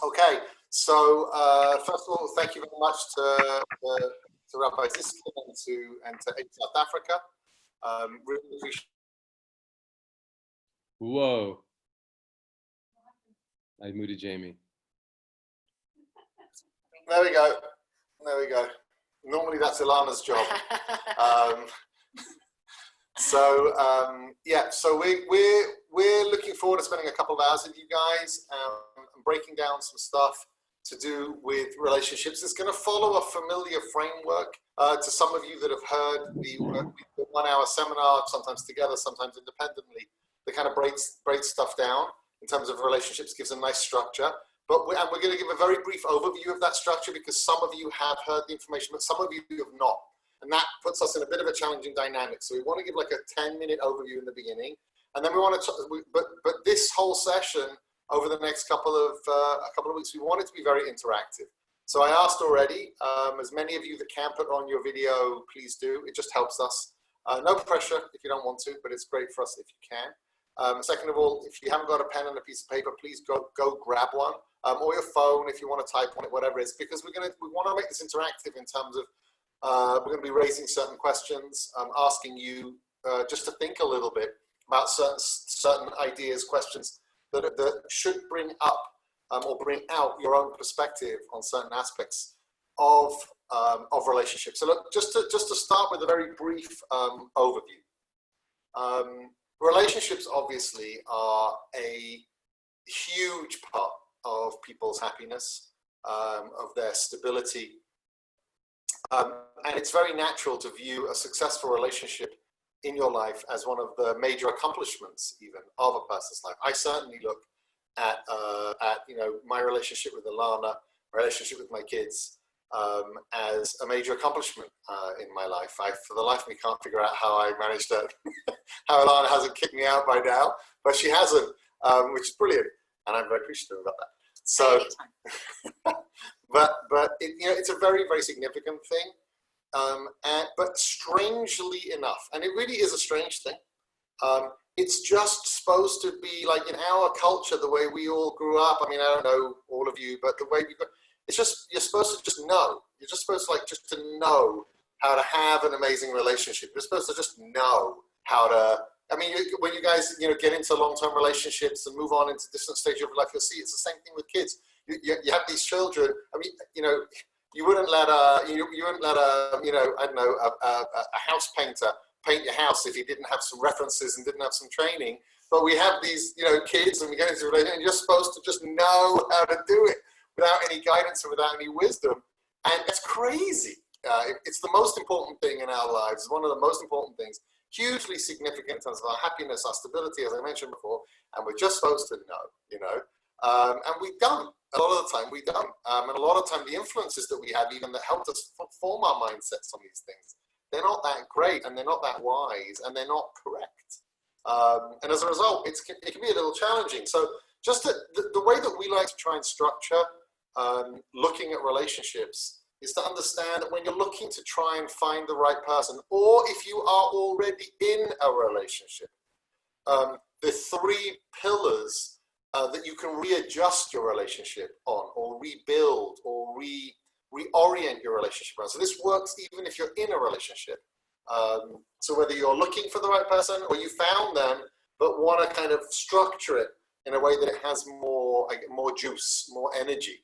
Okay, so first of all, thank you very much to Rabbi Ziskin and to Aid South Africa. Really appreciate. Whoa! I muted Jamie. There we go. There we go. Normally that's Ilana's job. Yeah, so we're looking forward to spending a couple of hours with you guys and breaking down some stuff to do with relationships. It's going to follow a familiar framework to some of you that have heard the 1 hour seminar, sometimes together, sometimes independently, that kind of breaks stuff down in terms of relationships, gives a nice structure. But we're going to give a very brief overview of that structure because some of you have heard the information, but some of you have not. And that puts us in a bit of a challenging dynamic. So we want to give like a 10-minute overview in the beginning. And then we want to, but this whole session over the next couple of weeks, we want it to be very interactive. So I asked already, as many of you that can put on your video, please do. It just helps us. No pressure if you don't want to, but it's great for us if you can. Second of all, if you haven't got a pen and a piece of paper, please go grab one. Or your phone if you want to type on it, whatever it is, because we want to make this interactive in terms of we're going to be raising certain questions, asking you just to think a little bit about certain ideas, questions that should bring up or bring out your own perspective on certain aspects of relationships. So look, just to start with a very brief overview. Relationships obviously are a huge part of people's happiness, of their stability. And it's very natural to view a successful relationship in your life as one of the major accomplishments even of a person's life. I certainly look at my relationship with Ilana, relationship with my kids, as a major accomplishment in my life. For the life of me can't figure out how I managed to, how Ilana hasn't kicked me out by now, but she hasn't, which is brilliant. And I'm very appreciative about that. So, but it's a very, very significant thing. But strangely enough, and it really is a strange thing, it's just supposed to be like in our culture, the way we all grew up. I mean, I don't know all of you, but the way we grew up, it's just, you're supposed to just know. You're just supposed to just to know how to have an amazing relationship. You're supposed to just know how to, I mean, when you guys, get into long-term relationships and move on into different stages of life, you'll see it's the same thing with kids. You have these children. I mean, you wouldn't let a house painter paint your house if he didn't have some references and didn't have some training. But we have these, kids, and we get into a relationship, and you're supposed to just know how to do it without any guidance and without any wisdom. And that's crazy. It's the most important thing in our lives. It's one of the most important things. Hugely significant in terms of our happiness, our stability, as I mentioned before, and we're just supposed to know, and we don't. A lot of the time we don't, and a lot of the time the influences that we have, even that helped us form our mindsets on these things, they're not that great, and they're not that wise, and they're not correct. And as a result, it can be a little challenging. So just the way that we like to try and structure looking at relationships is to understand that when you're looking to try and find the right person, or if you are already in a relationship, the three pillars that you can readjust your relationship on, or rebuild, or reorient your relationship on. So this works even if you're in a relationship. So whether you're looking for the right person or you found them, but want to kind of structure it in a way that it has more juice, more energy.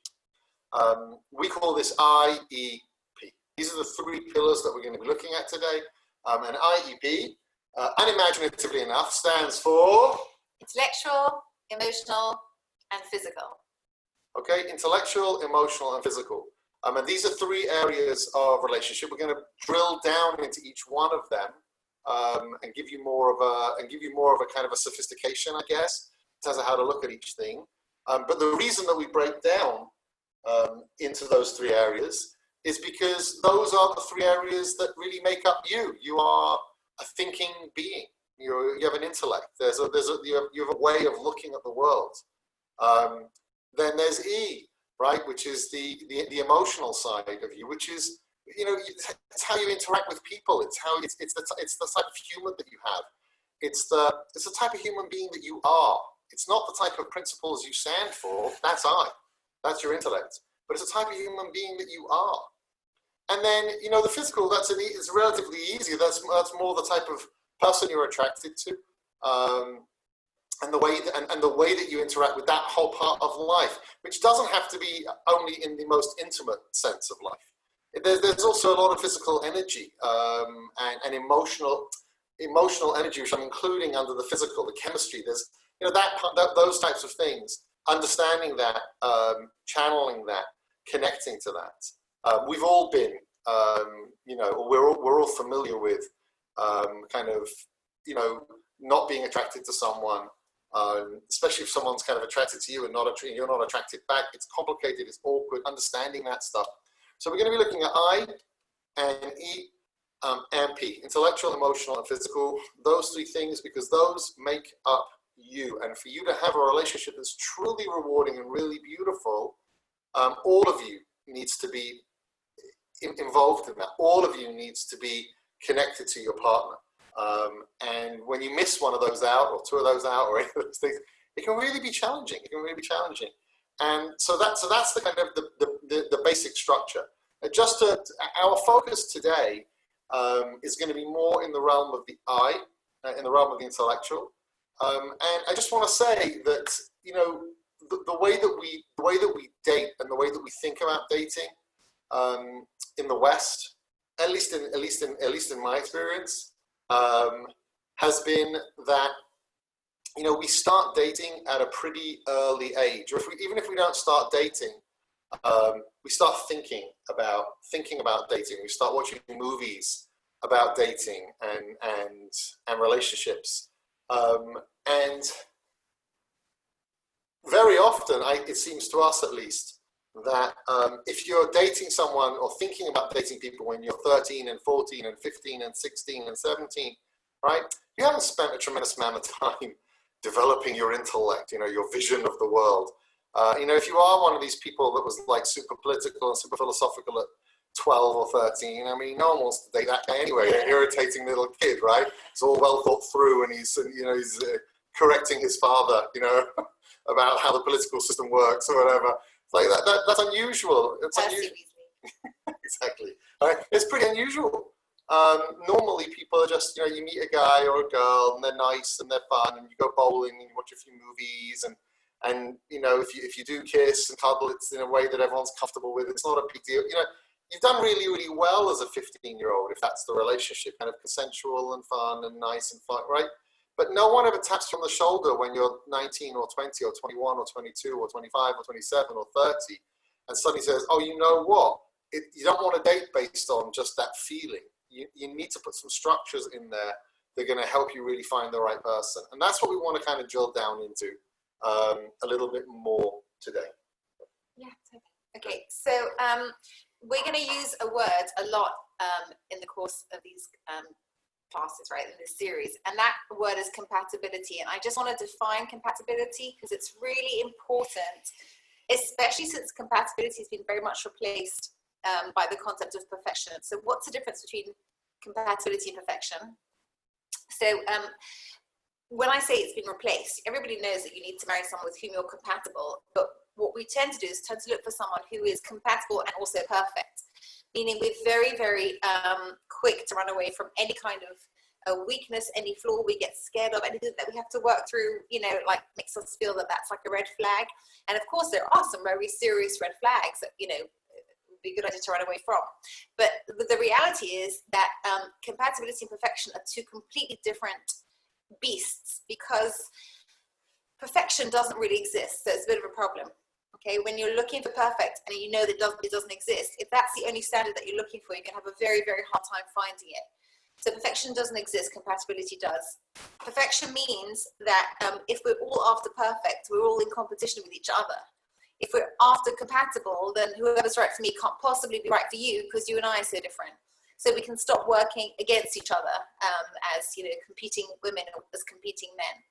We call this IEP. These are the three pillars that we're going to be looking at today. And IEP, unimaginatively enough, stands for intellectual, emotional, and physical. Okay, intellectual, emotional, and physical. And these are three areas of relationship. We're going to drill down into each one of them and give you more of a kind of a sophistication, I guess, in terms of how to look at each thing. But the reason that we break down into those three areas is because those are the three areas that really make up you. You are a thinking being. You have an intellect. You have a way of looking at the world. Then there's E, right, which is the emotional side of you, which is it's how you interact with people. It's the type of human that you have. It's the type of human being that you are. It's not the type of principles you stand for. That's I. That's your intellect. But it's a type of human being that you are. And then, the physical, it's relatively easy. That's more the type of person you're attracted to. And the way that you interact with that whole part of life, which doesn't have to be only in the most intimate sense of life. There's also a lot of physical energy and emotional energy, which I'm including under the physical, the chemistry. There's those types of things. Understanding that, channeling that, connecting to that. We've all been, we're all familiar with not being attracted to someone. Especially if someone's kind of attracted to you and you're not attracted back. It's complicated, it's awkward, understanding that stuff. So we're going to be looking at I and E and P, intellectual, emotional, and physical. Those three things, because those make up you. And for you to have a relationship that's truly rewarding and really beautiful, all of you needs to be involved in that. All of you needs to be connected to your partner. And when you miss one of those out, or two of those out, or any of those things, it can really be challenging. And so that's the kind of the basic structure. Our focus today is going to be more in the realm of the I, in the realm of the intellectual. And I just want to say that the way that we date and the way that we think about dating in the West, at least in my experience. Has been that we start dating at a pretty early age, or even if we don't start dating, we start thinking about dating. We start watching movies about dating and relationships, and very often, it seems to us at least, that if you're dating someone or thinking about dating people when you're 13 and 14 and 15 and 16 and 17, right? You haven't spent a tremendous amount of time developing your intellect, your vision of the world. If you are one of these people that was like super political and super philosophical at 12 or 13, I mean, no one wants to date that guy anyway. An irritating little kid, right? It's all well thought through, and he's correcting his father, about how the political system works or whatever. Like that's unusual. It's unusual. Exactly. Right? It's pretty unusual. Normally, people are just, you meet a guy or a girl, and they're nice and they're fun, and you go bowling and you watch a few movies, and if you do kiss and cuddle, it's in a way that everyone's comfortable with. It's not a big deal. You've done really, really well as a 15-year-old if that's the relationship, kind of consensual and fun and nice and fun, right? But no one ever taps you on the shoulder when you're 19 or 20 or 21 or 22 or 25 or 27 or 30 and suddenly says, oh, you know what? You don't want to date based on just that feeling. You need to put some structures in there that are going to help you really find the right person. And that's what we want to kind of drill down into a little bit more today. Yeah. Okay. So we're going to use a word a lot in the course of these classes, right, in this series, and that word is compatibility. And I just want to define compatibility because it's really important, especially since compatibility has been very much replaced by the concept of perfection. So what's the difference between compatibility and perfection? So when I say it's been replaced, everybody knows that you need to marry someone with whom you're compatible, but what we tend to do is tend to look for someone who is compatible and also perfect, meaning we're very, very quick to run away from any kind of a weakness, any flaw we get scared of, anything that we have to work through, like makes us feel that that's like a red flag. And of course, there are some very serious red flags that, would be a good idea to run away from. But the reality is that compatibility and perfection are two completely different beasts, because perfection doesn't really exist. So it's a bit of a problem. Okay, when you're looking for perfect and you know that it doesn't exist, if that's the only standard that you're looking for, you're going to have a very, very hard time finding it. So perfection doesn't exist, compatibility does. Perfection means that if we're all after perfect, we're all in competition with each other. If we're after compatible, then whoever's right for me can't possibly be right for you because you and I are so different. So we can stop working against each other as competing women or as competing men.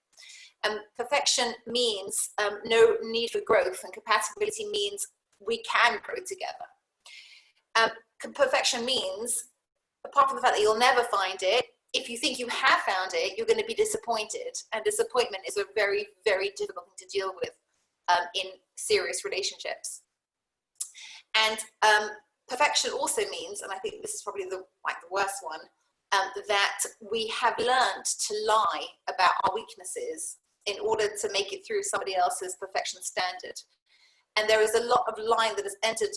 Perfection means no need for growth, and compatibility means we can grow together. Perfection means, apart from the fact that you'll never find it, if you think you have found it, you're going to be disappointed. And disappointment is a very, very difficult thing to deal with. in serious relationships. And perfection also means, and I think this is probably the worst one, that we have learned to lie about our weaknesses in order to make it through somebody else's perfection standard. And there is a lot of lying that has entered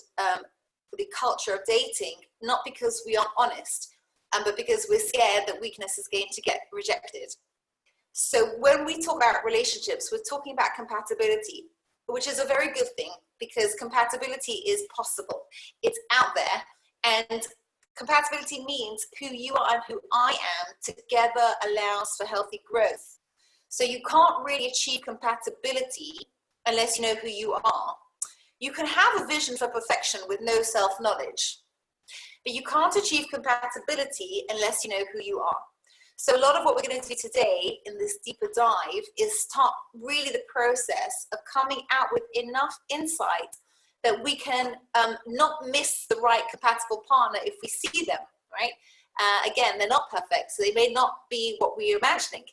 the culture of dating, not because we aren't honest, but because we're scared that weakness is going to get rejected. So when we talk about relationships, we're talking about compatibility, which is a very good thing, because compatibility is possible. It's out there, and compatibility means who you are and who I am together allows for healthy growth. So you can't really achieve compatibility unless you know who you are. You can have a vision for perfection with no self-knowledge, but you can't achieve compatibility unless you know who you are. So a lot of what we're going to do today in this deeper dive is start really the process of coming out with enough insight that we can not miss the right compatible partner if we see them, right? Again, they're not perfect, so they may not be what we're imagining,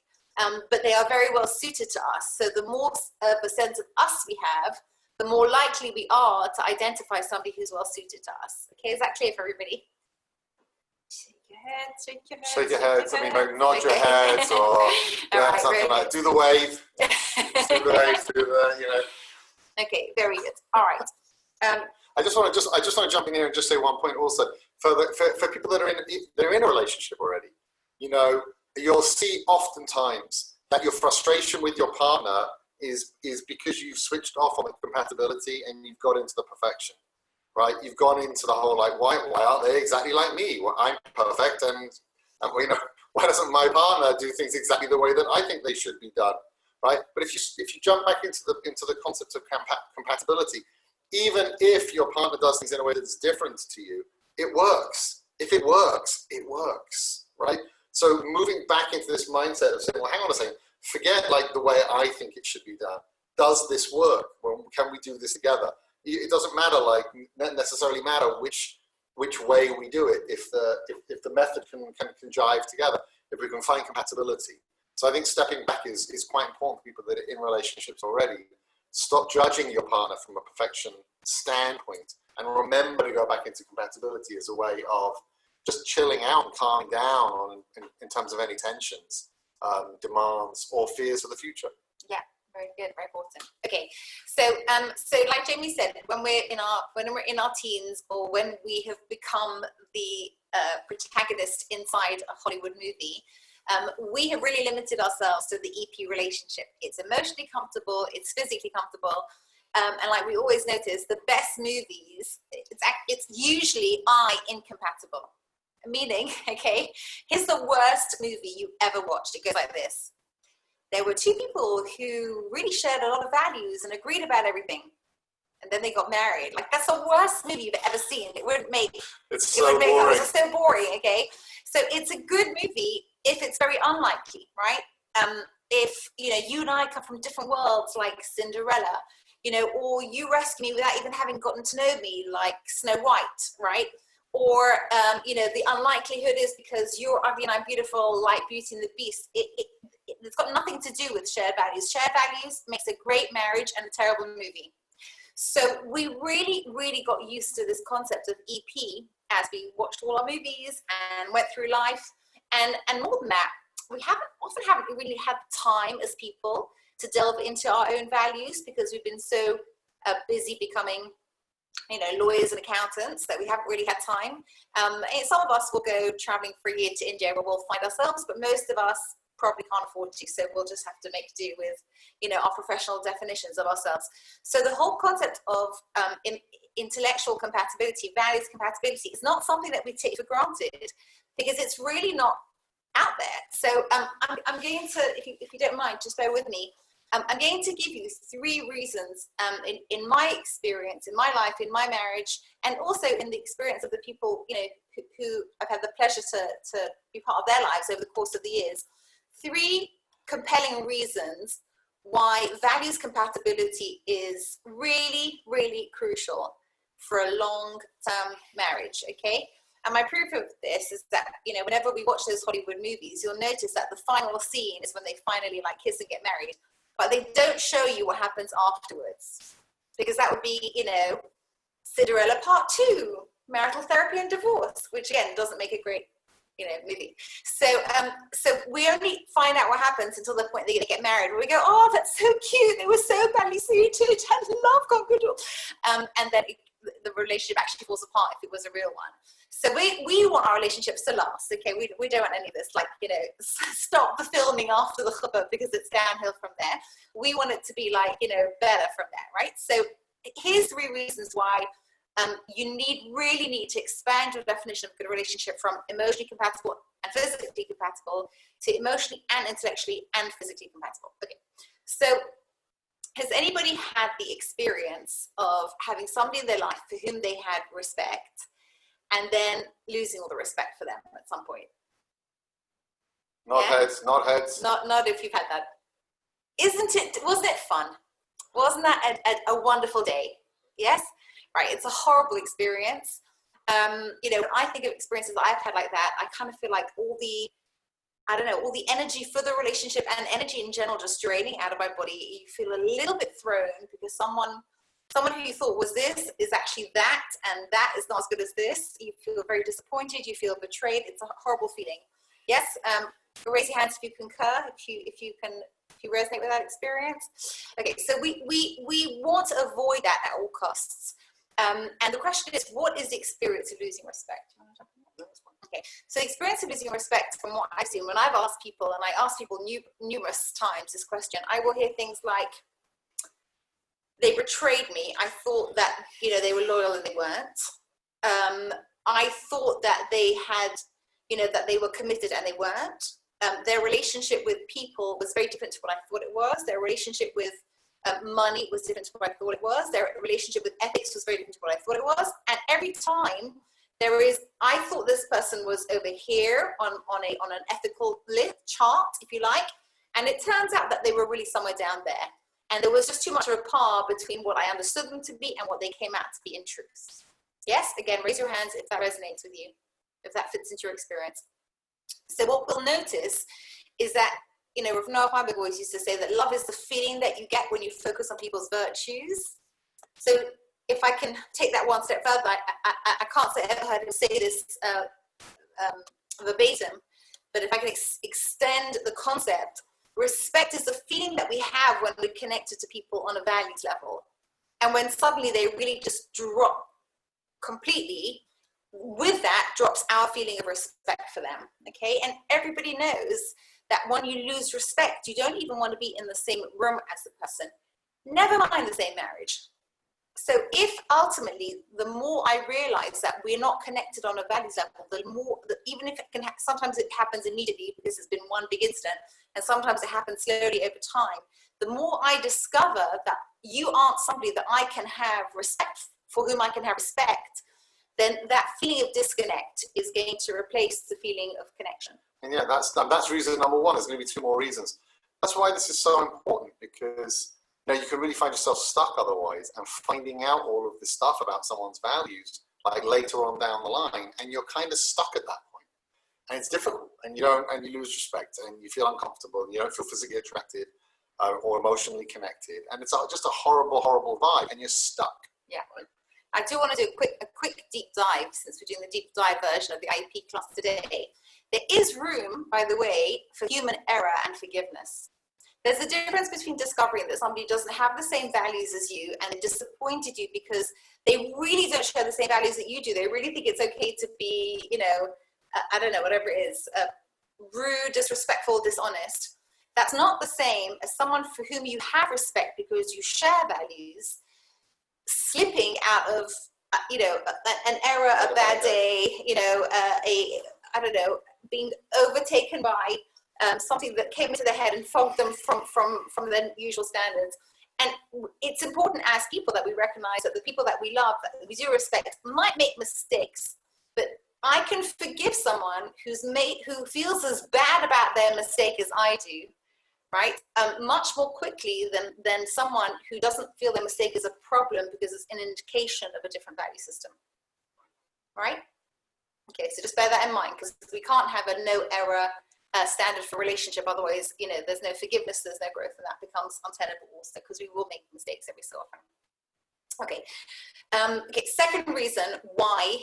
but they are very well suited to us. So the more of a sense of us we have, the more likely we are to identify somebody who's well suited to us. Okay, is that clear for everybody? Shake your head, shake your head. Shake your heads, I mean, like nod your heads, or yeah, right, something like, do the wave, do the wave, do the, you know. Okay, very good. All right. I just want to jump in here and just say one point also for people that are in a relationship already. You know, you'll see oftentimes that your frustration with your partner is because you've switched off on the compatibility and you've got into the perfection, right? You've gone into the whole like, why aren't they exactly like me? Well, I'm perfect, and you know, why doesn't my partner do things exactly the way that I think they should be done, right? But if you jump back into the concept of compatibility, even if your partner does things in a way that's different to you, it works. If it works, it works, right? So moving back into this mindset of saying, well, hang on a second, forget like the way I think it should be done. Does this work? Well, can we do this together? It doesn't matter, like, not necessarily matter which way we do it, if the method can jive together, if we can find compatibility. So I think stepping back is quite important for people that are in relationships already. Stop judging your partner from a perfection standpoint, and remember to go back into compatibility as a way of just chilling out and calming down in terms of any tensions, demands, or fears for the future. Yeah, very good, very important. Okay, so like Jamie said, when we're in our teens, or when we have become the protagonist inside a Hollywood movie, we have really limited ourselves to the EP relationship. It's emotionally comfortable, it's physically comfortable, and like we always notice, the best movies, it's usually incompatible. Meaning, okay, here's the worst movie you ever watched. It goes like this. There were two people who really shared a lot of values and agreed about everything, and then they got married. Like, that's the worst movie you've ever seen. It wouldn't make it's so boring. It's so boring. Okay, so it's a good movie if it's very unlikely, right? If you and I come from different worlds, like Cinderella, or you rescue me without even having gotten to know me, like Snow White, right? Or the unlikelihood is because you're ugly and I'm beautiful, like Beauty and the Beast. It's got nothing to do with shared values. Shared values makes a great marriage and a terrible movie. So we really, really got used to this concept of EP as we watched all our movies and went through life. And more than that, we haven't really had time as people to delve into our own values, because we've been so busy becoming lawyers and accountants that we haven't really had time. And some of us will go traveling for a year to India where we'll find ourselves, but most of us probably can't afford to, so we'll just have to make do with our professional definitions of ourselves. So the whole concept of intellectual compatibility, values compatibility, is not something that we take for granted, because it's really not out there. So I'm going to, if you don't mind, just bear with me. I'm going to give you 3 reasons in my experience, in my life, in my marriage, and also in the experience of the people who I've had the pleasure to be part of their lives over the course of the years. 3 compelling reasons why values compatibility is really, really crucial for a long-term marriage, okay? And my proof of this is that, whenever we watch those Hollywood movies, you'll notice that the final scene is when they finally kiss and get married. but they don't show you what happens afterwards, because that would be, you know, Cinderella Part 2, marital therapy and divorce, which again doesn't make a great, you know, movie. So so we only find out what happens until the point they're going to get married, where we go, oh, that's so cute, they were so badly suited, and love got good. And then the relationship actually falls apart if it was a real one. So we want our relationships to last, okay? We don't want any of this, like, you know, stop the filming after the hubbub because it's downhill from there. We want it to be like, you know, better from there, right? So here's 3 reasons why you really need to expand your definition of good relationship from emotionally compatible and physically compatible to emotionally and intellectually and physically compatible. Okay, so has anybody had the experience of having somebody in their life for whom they had respect and then losing all the respect for them at some point? Not heads, not heads. Not if you've had that. Wasn't it fun? Wasn't that a wonderful day? Yes? Right, it's a horrible experience. You know, when I think of experiences that I've had like that, I kind of feel like all the energy for the relationship and energy in general just draining out of my body. You feel a little bit thrown because someone who you thought was this is actually that, and that is not as good as this. You feel very disappointed, you feel betrayed. It's a horrible feeling. Yes, raise your hands if you concur, if you resonate with that experience. Okay, so we want to avoid that at all costs. And the question is, what is the experience of losing respect? Okay, so the experience of losing respect, from what I've seen, when I've asked people, and I ask people numerous times this question, I will hear things like, they betrayed me. I thought that, you know, they were loyal and they weren't. I thought that they had, you know, that they were committed and they weren't. Their relationship with people was very different to what I thought it was. Their relationship with money was different to what I thought it was. Their relationship with ethics was very different to what I thought it was. And every time I thought this person was over here on an ethical chart, if you like, and it turns out that they were really somewhere down there. And there was just too much of a par between what I understood them to be and what they came out to be in truth. Yes, again, raise your hands if that resonates with you, if that fits into your experience. So what we'll notice is that, you know, Noah Weinberg always used to say that love is the feeling that you get when you focus on people's virtues. So if I can take that one step further, I can't say I ever heard him say this verbatim, but if I can extend the concept, respect is the feeling that we have when we're connected to people on a values level. And when suddenly they really just drop completely, with that drops our feeling of respect for them, okay? And everybody knows that when you lose respect, you don't even want to be in the same room as the person, never mind the same marriage. So if ultimately, the more I realize that we're not connected on a values level, the more, even if it can, sometimes it happens immediately because it's been one big incident, and sometimes it happens slowly over time, the more I discover that you aren't somebody that I can have respect, for whom I can have respect, then that feeling of disconnect is going to replace the feeling of connection. And yeah, that's reason number 1. There's going to be 2 more reasons. That's why this is so important, because you know, you can really find yourself stuck otherwise, and finding out all of this stuff about someone's values, like later on down the line, and you're kind of stuck at that point. And it's difficult, and you lose respect, and you feel uncomfortable, and you don't feel physically attracted or emotionally connected, and it's just a horrible, horrible vibe, and you're stuck. Yeah. Right? I do want to do a quick deep dive, since we're doing the deep dive version of the IP class today. There is room, by the way, for human error and forgiveness. There's a difference between discovering that somebody doesn't have the same values as you and it disappointed you because they really don't share the same values that you do. They really think it's okay to be, you know, I don't know, whatever it is, rude, disrespectful, dishonest. That's not the same as someone for whom you have respect because you share values, slipping out of, you know, an error, a bad day, you know, I don't know, being overtaken by something that came into their head and fogged them from their usual standards. And it's important as people that we recognize that the people that we love, that we do respect, might make mistakes, but I can forgive someone who feels as bad about their mistake as I do, right? Much more quickly than someone who doesn't feel their mistake is a problem because it's an indication of a different value system, right? Okay, so just bear that in mind, because we can't have a no error standard for relationship. Otherwise, you know, there's no forgiveness, there's no growth, and that becomes untenable also, because we will make mistakes every so often. Okay. Okay. Second reason why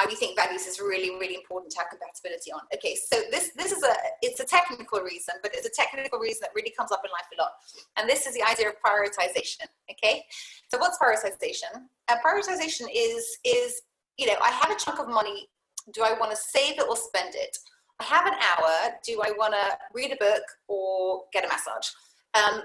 we think values is really, really important to have compatibility on. Okay, so this is it's a technical reason, but it's a technical reason that really comes up in life a lot. And this is the idea of prioritization. Okay, so what's prioritization? Prioritization is, you know, I have a chunk of money. Do I want to save it or spend it? I have an hour. Do I want to read a book or get a massage?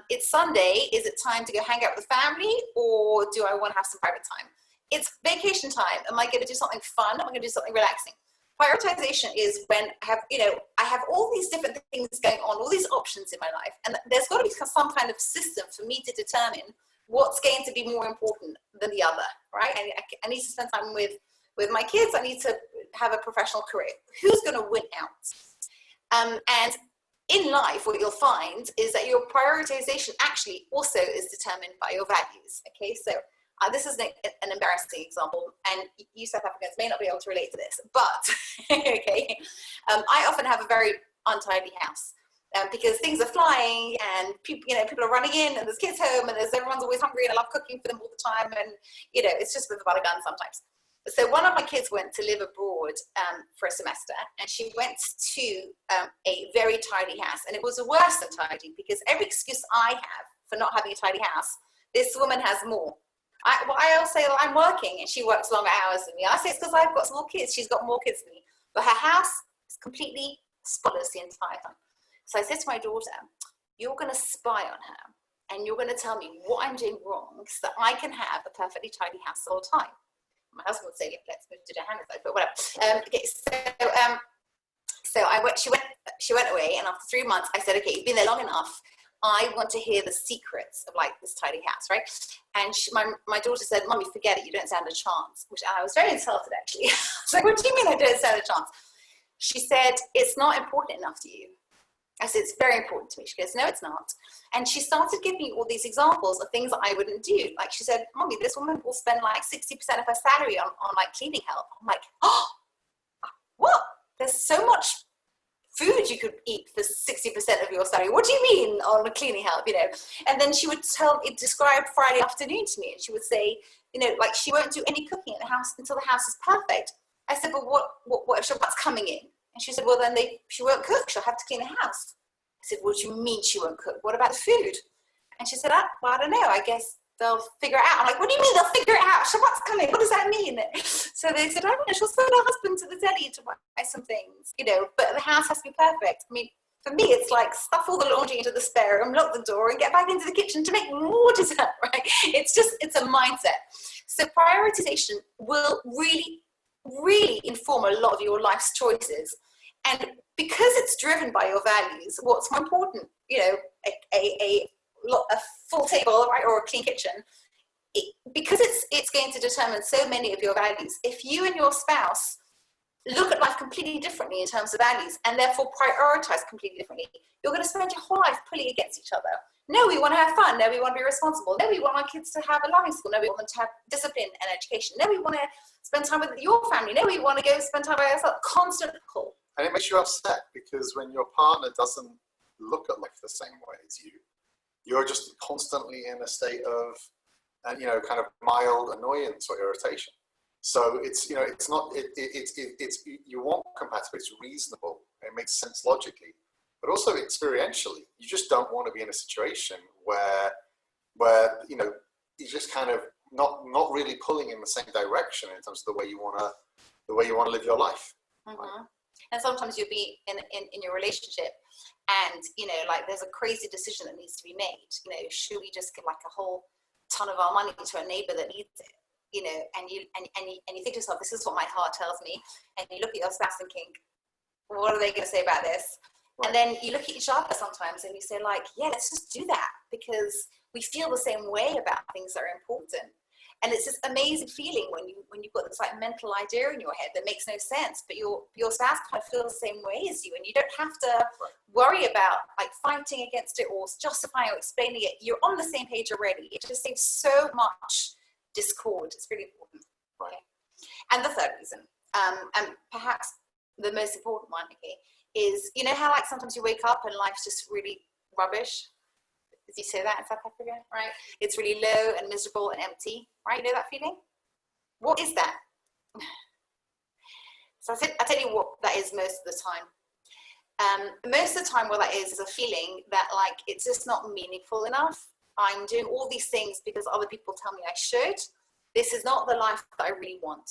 It's Sunday. Is it time to go hang out with the family, or do I want to have some private time? It's vacation time. Am I going to do something fun? Am I going to do something relaxing? Prioritization is when I have all these different things going on, all these options in my life, and there's got to be some kind of system for me to determine what's going to be more important than the other, right? I need to spend time with my kids. I need to have a professional career. Who's going to win out? And in life, what you'll find is that your prioritization actually also is determined by your values. Okay, so this is an embarrassing example, and you South Africans may not be able to relate to this, but okay, I often have a very untidy house because things are flying, and people are running in, and there's kids home, and everyone's always hungry, and I love cooking for them all the time, and you know, it's just with a butt of gun sometimes. So one of my kids went to live abroad for a semester, and she went to a very tidy house, and it was worse than tidy because every excuse I have for not having a tidy house, this woman has more. I'll say, well, I'm working, and she works longer hours than me. I say it's because I've got small kids. She's got more kids than me. But her house is completely spotless the entire time. So I said to my daughter, you're going to spy on her, and you're going to tell me what I'm doing wrong so that I can have a perfectly tidy house all the time. My husband would say, let's move to Johannesburg, but whatever. Okay, so she went away, and after 3 months, I said, okay, you've been there long enough. I want to hear the secrets of like this tidy house, right? And my daughter said, Mommy, forget it. You don't stand a chance. Which I was very insulted, actually. I was like, what do you mean I don't stand a chance? She said, it's not important enough to you. I said, it's very important to me. She goes, no, it's not. And she started giving me all these examples of things that I wouldn't do. Like she said, Mommy, this woman will spend like 60% of her salary on like cleaning help. I'm like, oh, what? There's so much food you could eat for 60% of your salary. What do you mean on the cleaning help, you know? And then she would describe Friday afternoon to me, and she would say, you know, like she won't do any cooking in the house until the house is perfect. I said, but what if Shabbat's coming in? And she said, well, then she won't cook. She'll have to clean the house. I said, what do you mean she won't cook? What about the food? And she said, well, I don't know. I guess they'll figure it out. I'm like, what do you mean they'll figure it out? Shabbat's coming. What does that mean? So they said, I don't know. She'll send her husband to the deli to buy some things, you know, but the house has to be perfect. I mean, for me, it's like stuff all the laundry into the spare room, lock the door, and get back into the kitchen to make more dessert, right? It's a mindset. So prioritization will really, really inform a lot of your life's choices. And because it's driven by your values, what's more important, you know, a full table, right, or a clean kitchen, because it's going to determine so many of your values. If you and your spouse look at life completely differently in terms of values, and therefore prioritize completely differently, you're going to spend your whole life pulling against each other. No, we want to have fun. No, we want to be responsible. No, we want our kids to have a loving school. No, we want them to have discipline and education. No, we want to spend time with your family. No, we want to go spend time by ourselves. Constant pull. And it makes you upset because when your partner doesn't look at life the same way as you, you're just constantly in a state of, you know, kind of mild annoyance or irritation. So it's, you know, it's not, it's you want compatibility, it's reasonable, it makes sense logically, but also experientially. You just don't want to be in a situation where you know, you're just kind of not really pulling in the same direction in terms of the way you want to live your life. Mm-hmm. Right? And sometimes you'll be in your relationship, and you know, like there's a crazy decision that needs to be made. You know, should we just give like a whole ton of our money to a neighbor that needs it? You know, and you think to yourself, this is what my heart tells me. And you look at your spouse thinking, what are they going to say about this? Right. And then you look at each other sometimes and you say like, yeah, let's just do that, because we feel the same way about things that are important. And it's this amazing feeling when you've got this like mental idea in your head that makes no sense, but your spouse kind of feels the same way as you, and you don't have to worry about like fighting against it or justifying or explaining it. You're on the same page already. It just saves so much discord. It's really important. Right. Okay. And the third reason, and perhaps the most important one, okay, is, you know how like sometimes you wake up and life's just really rubbish? Did you say that in South Africa, right? It's really low and miserable and empty, right? You know that feeling? What is that? So I tell you what that is most of the time. Most of the time what that is a feeling that like it's just not meaningful enough. I'm doing all these things because other people tell me I should. This is not the life that I really want.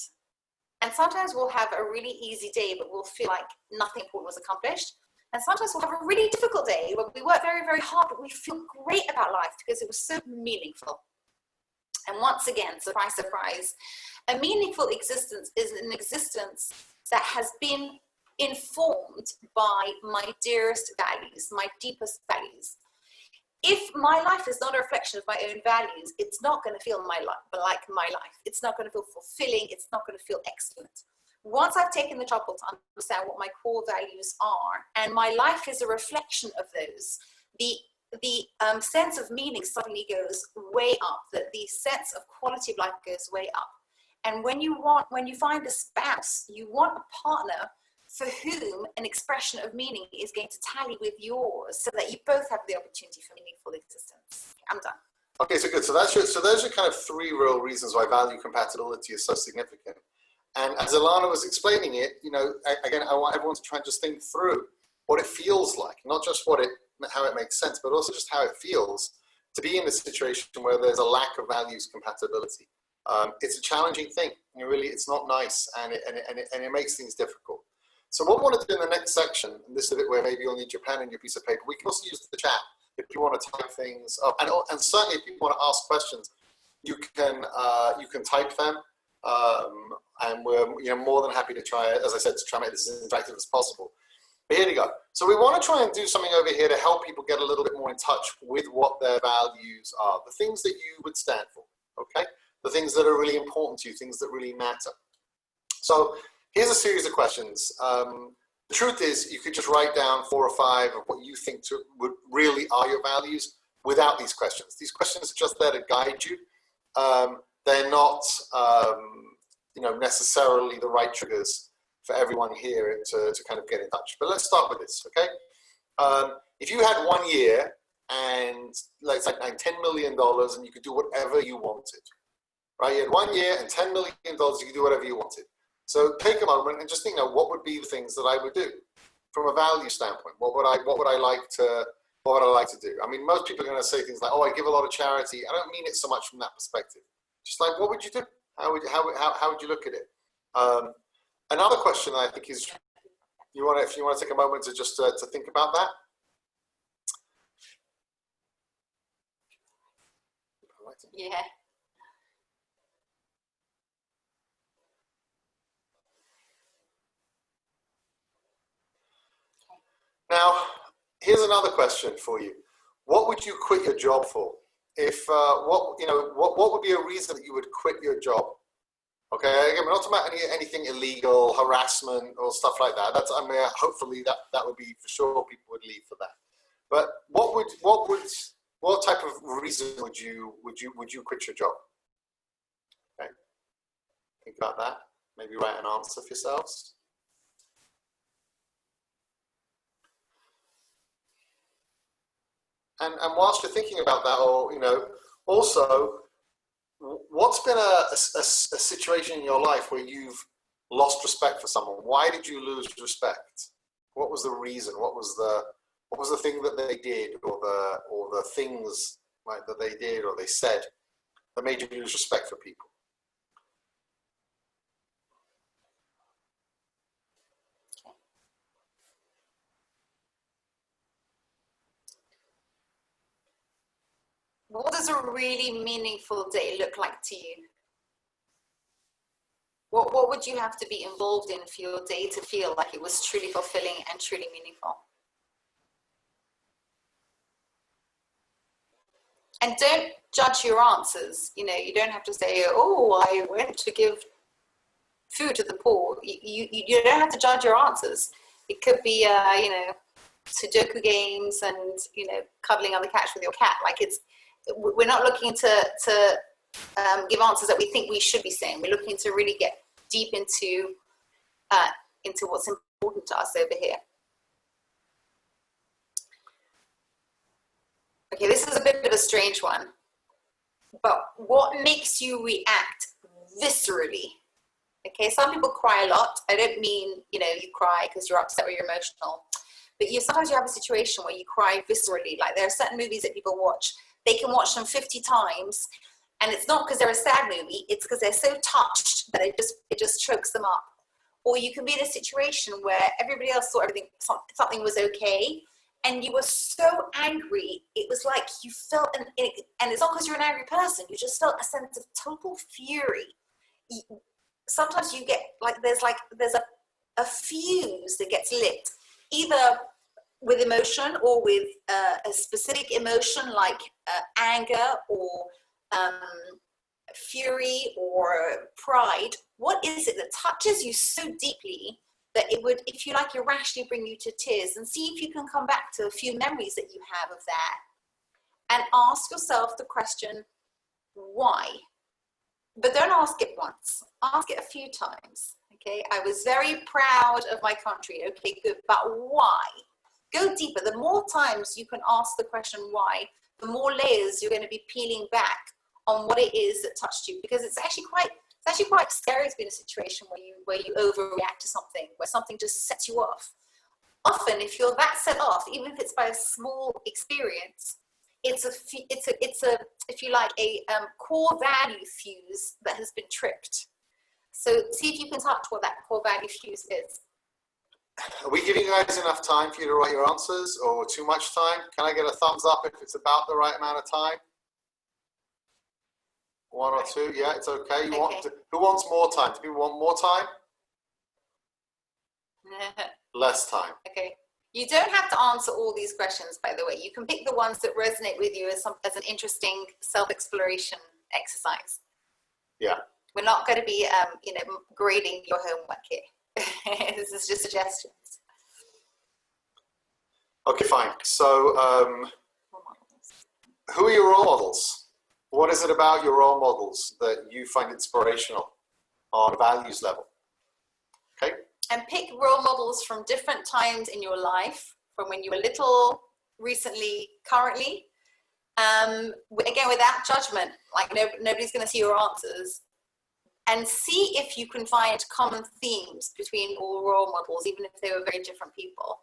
And sometimes we'll have a really easy day, but we'll feel like nothing important was accomplished. And sometimes we'll have a really difficult day where we work very, very hard, but we feel great about life because it was so meaningful. And once again, surprise, surprise, a meaningful existence is an existence that has been informed by my dearest values, my deepest values. If my life is not a reflection of my own values, it's not going to feel like my life. It's not going to feel fulfilling. It's not going to feel excellent. Once I've taken the trouble to understand what my core values are, and my life is a reflection of those, the sense of meaning suddenly goes way up. That the sense of quality of life goes way up. And when you find a spouse, you want a partner for whom an expression of meaning is going to tally with yours, so that you both have the opportunity for meaningful existence. I'm done. Okay, so good. So those are kind of three real reasons why value compatibility is so significant. And as Ilana was explaining it, you know, again, I want everyone to try and just think through what it feels like, not just how it makes sense, but also just how it feels to be in a situation where there's a lack of values compatibility. It's a challenging thing. You know, really, it's not nice, and it makes things difficult. So what we want to do in the next section, and this is a bit where maybe you'll need your pen and your piece of paper. We can also use the chat if you want to type things up, and certainly if you want to ask questions, you can type them, and we're more than happy to try, as I said, to try and make this as interactive as possible. But here we go. So we want to try and do something over here to help people get a little bit more in touch with what their values are, the things that you would stand for, okay? The things that are really important to you, things that really matter. So here's a series of questions. The truth is, you could just write down 4 or 5 of what you think would really are your values without these questions. These questions are just there to guide you. They're not, necessarily the right triggers for everyone here to kind of get in touch. But let's start with this, okay? If you had 1 year and let's say $10 million and you could do whatever you wanted, right? You had 1 year and $10 million, you could do whatever you wanted. So take a moment and just think, what would be the things that I would do from a value standpoint? What would I like to do? I mean, most people are going to say things like, "Oh, I give a lot of charity." I don't mean it so much from that perspective. Just like, what would you do? How would you look at it? Another question I think is, if you want to take a moment to just to think about that. Yeah. Now, here's another question for you. What would you quit your job for? If what would be a reason that you would quit your job? Okay, again, we're not talking about anything illegal, harassment, or stuff like that. Hopefully that would be for sure. People would leave for that. But what type of reason would you quit your job? Okay, think about that. Maybe write an answer for yourselves. And whilst you're thinking about that, or also, what's been a situation in your life where you've lost respect for someone? Why did you lose respect? What was the reason? What was the thing that they did, or the things that they did or they said that made you lose respect for people? What does a really meaningful day look like to you? What would you have to be involved in for your day to feel like it was truly fulfilling and truly meaningful? And don't judge your answers. You don't have to say, "Oh, I went to give food to the poor." You don't have to judge your answers. It could be, Sudoku games and, cuddling on the couch with your cat. We're not looking to give answers that we think we should be saying. We're looking to really get deep into what's important to us over here. bit of a strange one. But what makes you react viscerally? Okay, some people cry a lot. I don't mean, you cry because you're upset or you're emotional. But sometimes you have a situation where you cry viscerally. Like there are certain movies that people watch. They can watch them 50 times. And it's not because they're a sad movie. It's because they're so touched that it just chokes them up. Or you can be in a situation where everybody else thought something was okay. And you were so angry. It was like you felt, and it's not because you're an angry person. You just felt a sense of total fury. Sometimes you get there's a fuse that gets lit, either with emotion or with a specific emotion like anger or fury or pride. What is it that touches you so deeply that it would, if you like, irrationally bring you to tears? And see if you can come back to a few memories that you have of that and ask yourself the question, why? But don't ask it once, ask it a few times. Okay, I was very proud of my country. Okay, good, but why? Go deeper. The more times you can ask the question why, the more layers you're going to be peeling back on what it is that touched you, because it's actually quite scary to be in a situation where you overreact to something, where something just sets you off. Often, if you're that set off, even if it's by a small experience, it's a if you like a core value fuse that has been tripped. So see if you can touch what that core value fuse is. Are we giving you guys enough time for you to write your answers, or too much time? Can I get a thumbs up if it's about the right amount of time? One or two, yeah, it's okay. Who wants more time? Do people want more time? Less time. Okay. You don't have to answer all these questions, by the way. You can pick the ones that resonate with you as an interesting self-exploration exercise. Yeah. We're not going to be, grading your homework here. This is just suggestions. Okay, fine. So, who are your role models? What is it about your role models that you find inspirational on a values level? Okay. And pick role models from different times in your life, from when you were little, recently, currently. Again, without judgment, like nobody's going to see your answers. And see if you can find common themes between all role models, even if they were very different people.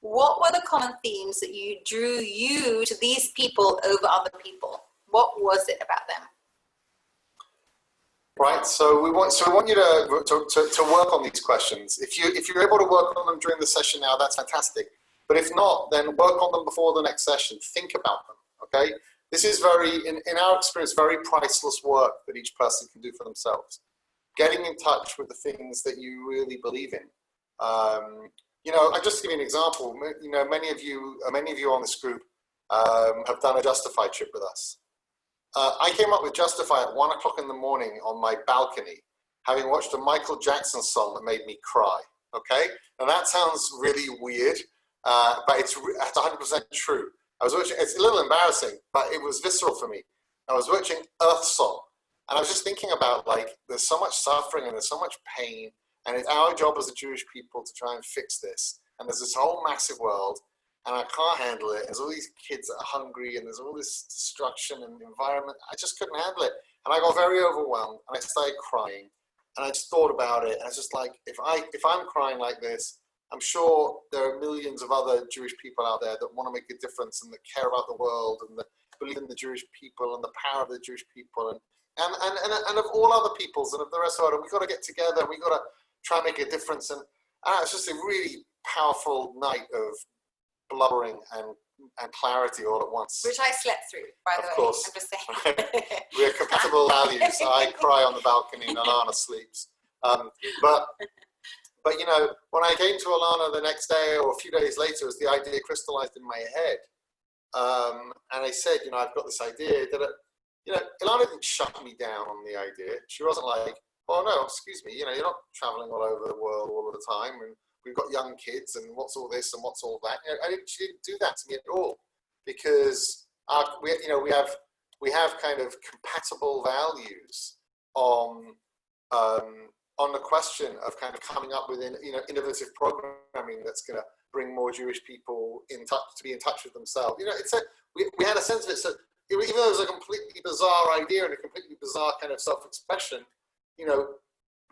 What were the common themes that drew you to these people over other people? What was it about them? Right, so we want you to work on these questions. If you're able to work on them during the session now, that's fantastic. But if not, then work on them before the next session. Think about them, okay? This is in our experience, very priceless work that each person can do for themselves. Getting in touch with the things that you really believe in. I'll just give you an example. Many of you on this group have done a Justify trip with us. I came up with Justify at 1 o'clock in the morning on my balcony, having watched a Michael Jackson song that made me cry, okay? And that sounds really weird, but it's 100% true. I was watching, it's a little embarrassing, but it was visceral for me. I was watching Earth Song, and I was just thinking about, there's so much suffering and there's so much pain, and it's our job as a Jewish people to try and fix this. And there's this whole massive world, and I can't handle it. There's all these kids that are hungry, and there's all this destruction and environment. I just couldn't handle it. And I got very overwhelmed, and I started crying. And I just thought about it, and I was just like, if I'm crying like this, I'm sure there are millions of other Jewish people out there that want to make a difference and that care about the world and that believe in the Jewish people and the power of the Jewish people and of all other peoples and of the rest of the world. We've got to get together, and we've got to try and make a difference. And it's just a really powerful night of blubbering and clarity all at once. Which I slept through, by the way. Of course. I'm just saying. We have compatible values. I cry on the balcony and Alana sleeps. But when I came to Alana the next day or a few days later, as the idea crystallized in my head, and I said, I've got this idea that, Ilana didn't shut me down on the idea. She wasn't like, oh no, excuse me, you're not traveling all over the world all of the time, and we've got young kids, and what's all this and what's all that. She didn't do that to me at all, because we have kind of compatible values on the question of kind of coming up with innovative programming that's going to bring more Jewish people to be in touch with themselves. We had a sense of it. So even though it was a completely bizarre idea and a completely bizarre kind of self-expression, you know,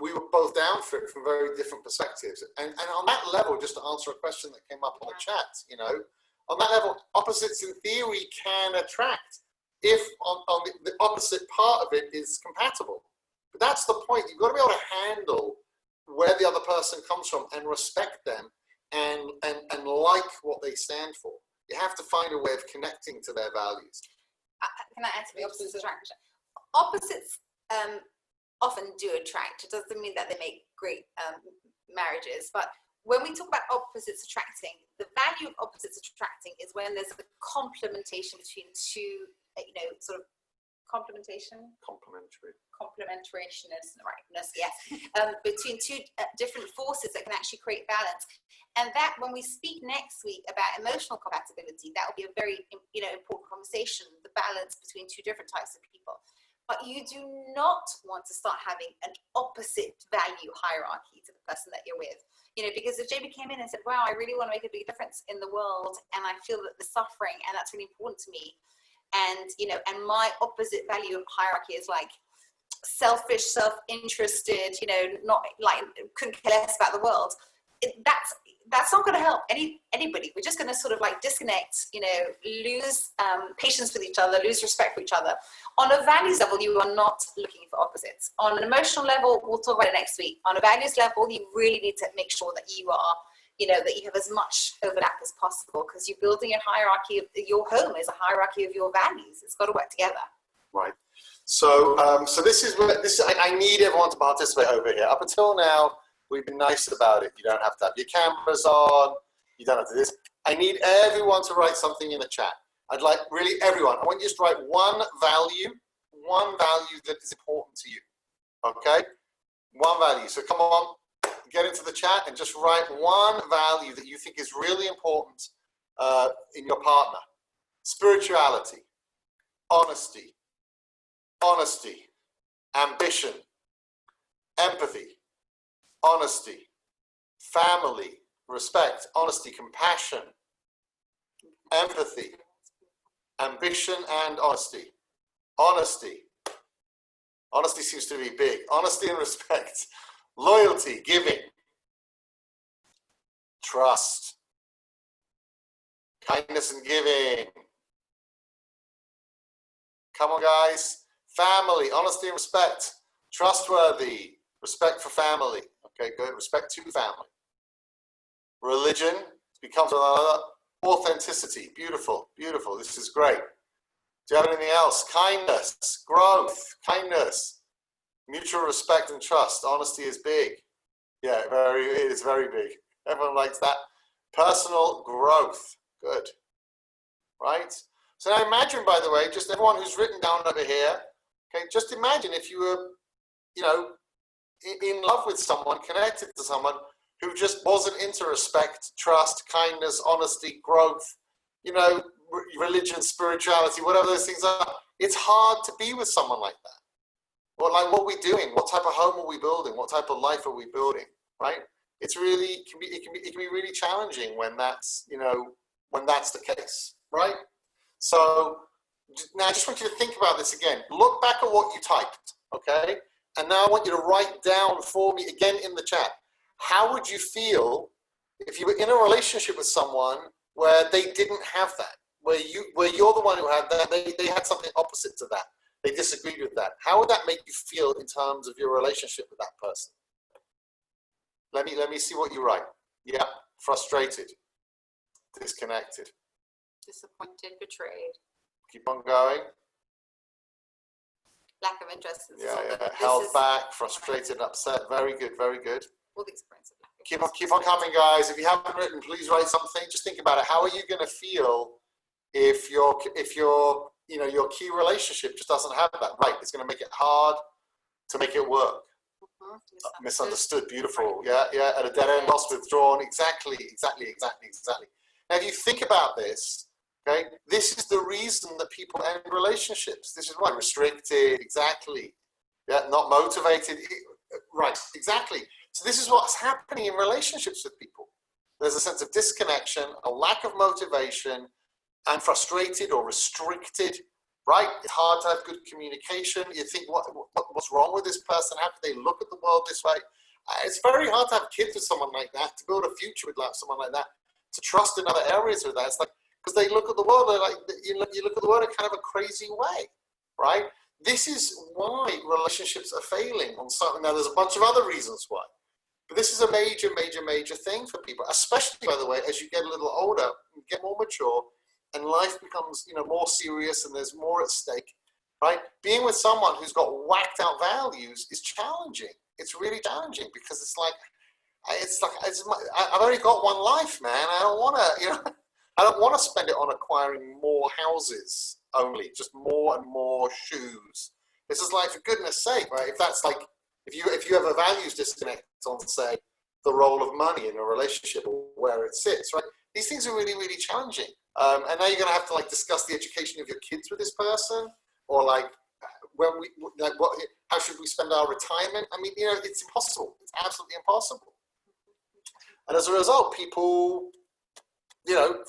we were both down for it from very different perspectives. And on that level, just to answer a question that came up on the chat, you know, on that level, opposites in theory can attract if on the opposite part of it is compatible. But that's the point. You've got to be able to handle where the other person comes from and respect them and like what they stand for. You have to find a way of connecting to their values. Can I add to the opposites attraction? Opposites often do attract. It doesn't mean that they make great marriages, but when we talk about opposites attracting, the value of opposites attracting is when there's a complementation between two, you know, sort of complementationishness, rightness, yes, between two different forces that can actually create balance. And that, when we speak next week about emotional compatibility, that will be a very, you know, important conversation, the balance between two different types of people. But you do not want to start having an opposite value hierarchy to the person that you're with. You know, because if JB came in and said, wow, I really want to make a big difference in the world, and I feel that the suffering, and that's really important to me. And, you know, and my opposite value hierarchy is like selfish, self-interested, you know, not like, couldn't care less about the world. That's not going to help anybody. We're just going to sort of like disconnect, you know, lose patience with each other, lose respect for each other. On a values level, you are not looking for opposites. On an emotional level, we'll talk about it next week. On a values level, you really need to make sure that you are, you know, that you have as much overlap as possible, because you're building a hierarchy of your home is a hierarchy of your values. It's got to work together. Right. So, so this is I need everyone to participate over here. Up until now, we've been nice about it. You don't have to have your cameras on. You don't have to do this. I need everyone to write something in the chat. I'd like really everyone. I want you to write one value that is important to you. Okay? One value. So come on, get into the chat and just write one value that you think is really important in your partner. Spirituality, honesty, ambition, empathy, honesty, family, respect, honesty, compassion, empathy, ambition, and honesty. Honesty seems to be big. Honesty and respect. Loyalty, giving. Trust. Kindness and giving. Come on, guys. Family, honesty and respect. Trustworthy, respect for family. Okay, good. Respect to family. Religion becomes another. Authenticity, beautiful, beautiful. This is great. Do you have anything else? Kindness, growth, kindness, mutual respect and trust. Honesty is big. Yeah, it is very big. Everyone likes that. Personal growth, good. Right? So now imagine, by the way, just everyone who's written down over here, okay, just imagine if you were, you know, in love with someone, connected to someone who just wasn't into respect, trust, kindness, honesty, growth, you know, religion, spirituality, whatever those things are. It's hard to be with someone like that. Well, like, what are we doing? What type of home are we building? What type of life are we building? Right? It's really, it can be really challenging when that's, you know, when that's the case, right? So now I just want you to think about this again. Look back at what you typed, okay? And now I want you to write down for me again in the chat. How would you feel if you were in a relationship with someone where they didn't have that, where you're the one who had that, they had something opposite to that, they disagreed with that? How would that make you feel in terms of your relationship with that person? Let me see what you write. Yeah, frustrated, disconnected, Disappointed, betrayed. Keep on going. Lack of interest. Yeah. Held back, frustrated, upset. Very good, very good. All the experience of lack of Keep on coming, guys. If you haven't written, please write something. Just think about it. How are you going to feel if your you know, your key relationship just doesn't have that? Right, it's going to make it hard to make it work. Misunderstood. Beautiful. Yeah. At a dead end, lost, withdrawn. Exactly. Now, if you think about this, okay, this is the reason that people end relationships. This is why. Restricted. Exactly. Yeah. Not motivated. Right. Exactly. So this is what's happening in relationships with people. There's a sense of disconnection, a lack of motivation, and frustrated or restricted. right? It's hard to have good communication. You think, what's wrong with this person? How can they look at the world this way? It's very hard to have kids with someone like that, to build a future with someone like that, to trust in other areas with that. It's like, because they look at the world, they're like, you look at the world in kind of a crazy way, right? This is why relationships are failing on something. Now, there's a bunch of other reasons why. But this is a major, major, major thing for people, especially, by the way, as you get a little older, you get more mature, and life becomes, more serious and there's more at stake, right? Being with someone who's got whacked out values is challenging. It's really challenging because I've only got one life, man. I don't want to, I don't want to spend it on acquiring more houses only, just more and more shoes. This is like, for goodness sake, right? If that's like, if you have a values disconnect on, say, the role of money in a relationship or where it sits, right? These things are really, really challenging. And now you're going to have to discuss the education of your kids with this person, or how should we spend our retirement? I mean, it's impossible. It's absolutely impossible. And as a result, people,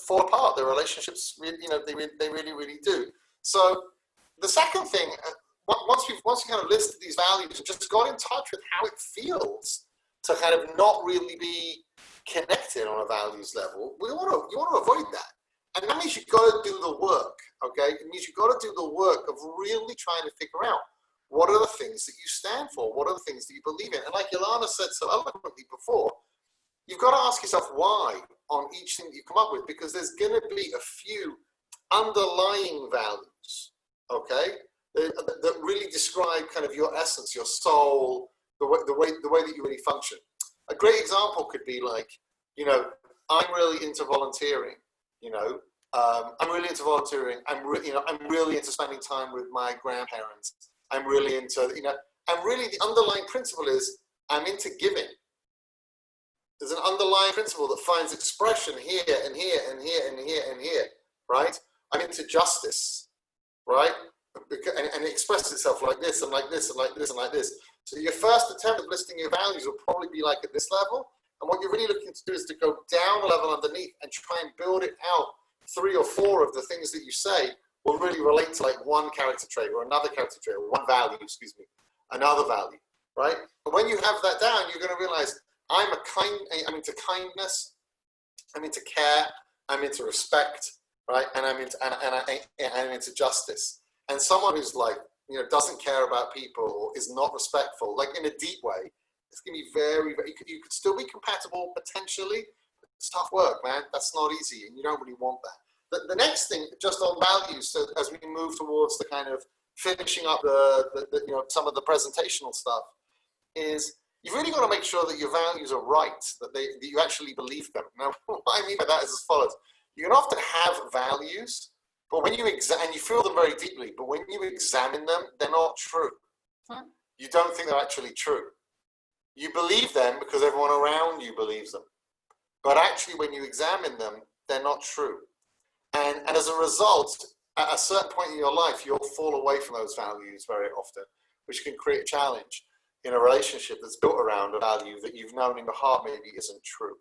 fall apart. Their relationships, they really, really do. So the second thing, once we kind of listed these values and just got in touch with how it feels to kind of not really be connected on a values level, you want to avoid that. And that means you've got to do the work, okay? It means you've got to do the work of really trying to figure out what are the things that you stand for? What are the things that you believe in? And like Ilana said so eloquently before, you've got to ask yourself why on each thing that you come up with, because there's going to be a few underlying values, okay, that really describe kind of your essence, your soul, the way that you really function. A great example could be like, I'm really into volunteering. I'm really into volunteering. I'm really into spending time with my grandparents. I'm really into, and really the underlying principle is I'm into giving. There's an underlying principle that finds expression here and here and here and here and here, right? I'm into justice, right? And it expresses itself like this and like this and like this and like this. So your first attempt at listing your values will probably be like at this level. And what you're really looking to do is to go down a level underneath and try and build it out. 3 or 4 of the things that you say will really relate to like one character trait or another character trait or one value, another value, right? And when you have that down, you're going to realize I'm into kindness, I'm into care, I'm into respect, right? And I'm into justice. And someone who's like, doesn't care about people or is not respectful, like in a deep way, it's going to be very, very, you could still be compatible potentially. It's tough work, man. That's not easy, and you don't really want that. The next thing, just on values, so as we move towards the kind of finishing up the some of the presentational stuff, is you've really got to make sure that your values are right, that you actually believe them. Now, what I mean by that is as follows. You can often have values, but when you and you feel them very deeply, but when you examine them, they're not true. You don't think they're actually true. You believe them because everyone around you believes them. But actually, when you examine them, they're not true. And as a result, at a certain point in your life, you'll fall away from those values very often, which can create a challenge in a relationship that's built around a value that you've known in your heart maybe isn't true.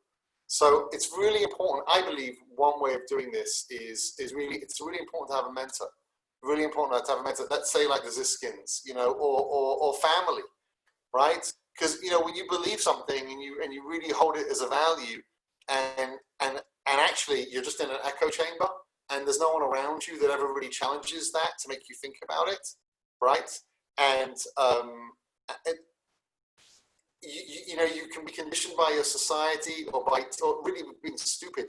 So it's really important. I believe one way of doing this is it's really important to have a mentor. Really important to have a mentor. Let's say like the Ziskins, or family, right? Because when you believe something and you really hold it as a value, and actually you're just in an echo chamber, and there's no one around you that ever really challenges that to make you think about it, right? And you can be conditioned by your society or really being stupid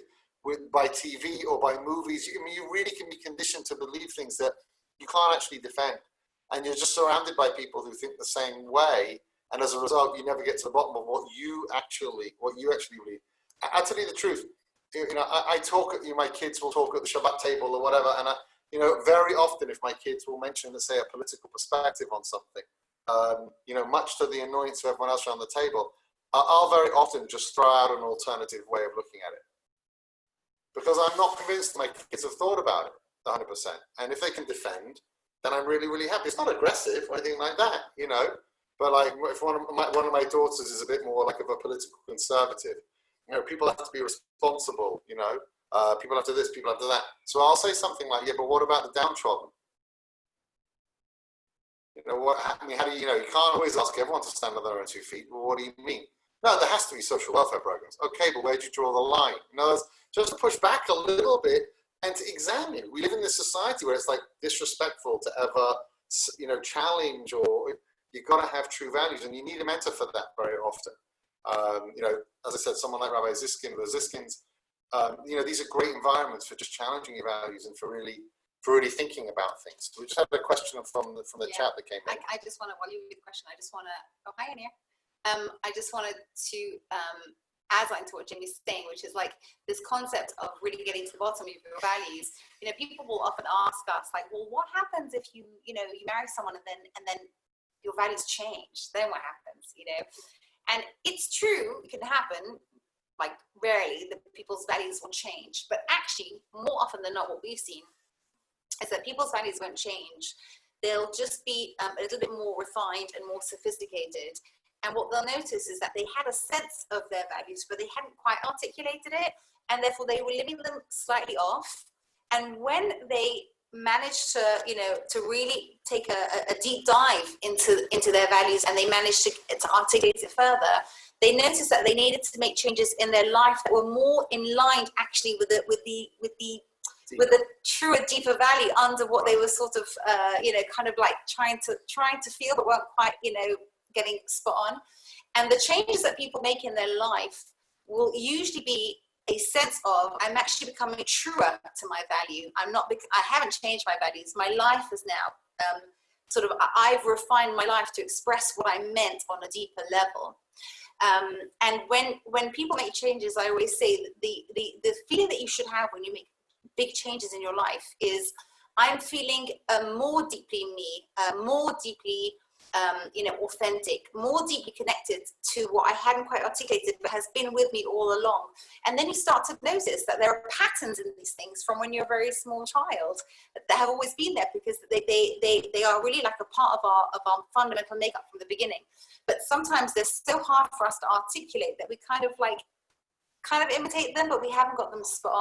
by TV or by movies. You really can be conditioned to believe things that you can't actually defend, and you're just surrounded by people who think the same way, and as a result, you never get to the bottom of what you actually believe. I tell you the truth. I talk. My kids will talk at the Shabbat table or whatever, and very often, if my kids will mention, let's say, a political perspective on something, much to the annoyance of everyone else around the table, I'll very often just throw out an alternative way of looking at it, because I'm not convinced my kids have thought about it 100%. And if they can defend, then I'm really, really happy. It's not aggressive or anything like that, But like, if one of my daughters is a bit more like of a political conservative, people have to be responsible, people have to this, people have to that. So I'll say something like, yeah, but what about the downtrodden? You know, I mean, how do you know? You can't always ask everyone to stand on their own 2 feet. Well, what do you mean? No, there has to be social welfare programs. Okay, but where do you draw the line? In other words, just push back a little bit and to examine. We live in this society where it's like disrespectful to ever, you know, challenge, or you've got to have true values, and you need a mentor for that very often. You know, as I said, someone like Rabbi Ziskin, the Ziskins, you know, these are great environments for just challenging your values and for really thinking about things. So we just had a question from the chat that came in. I just want to, while you read the question, I just want to, oh, hi, Ania. I just wanted to add something to what Jamie's saying, which is like this concept of really getting to the bottom of your values. You know, people will often ask us like, well, what happens if you marry someone and then your values change? Then what happens, you know? And it's true, it can happen, like rarely that people's values will change, but actually more often than not, what we've seen is that people's values won't change. They'll just be a little bit more refined and more sophisticated. And what they'll notice is that they had a sense of their values, but they hadn't quite articulated it. And therefore they were living them slightly off. And when they managed to, you know, to really take a deep dive into their values, and they managed to articulate it further, they noticed that they needed to make changes in their life that were more in line actually with the truer, deeper value under what they were sort of, you know, kind of like trying to feel, but weren't quite, you know, getting spot on. And the changes that people make in their life will usually be a sense of, I'm actually becoming truer to my value. I haven't changed my values. My life is now I've refined my life to express what I meant on a deeper level. And when people make changes, I always say that the feeling that you should have when you make big changes in your life is, I'm feeling more deeply me, more deeply authentic, more deeply connected to what I hadn't quite articulated, but has been with me all along. And then you start to notice that there are patterns in these things from when you're a very small child that have always been there, because they are really like a part of our fundamental makeup from the beginning. But sometimes they're so hard for us to articulate that we kind of imitate them, but we haven't got them spot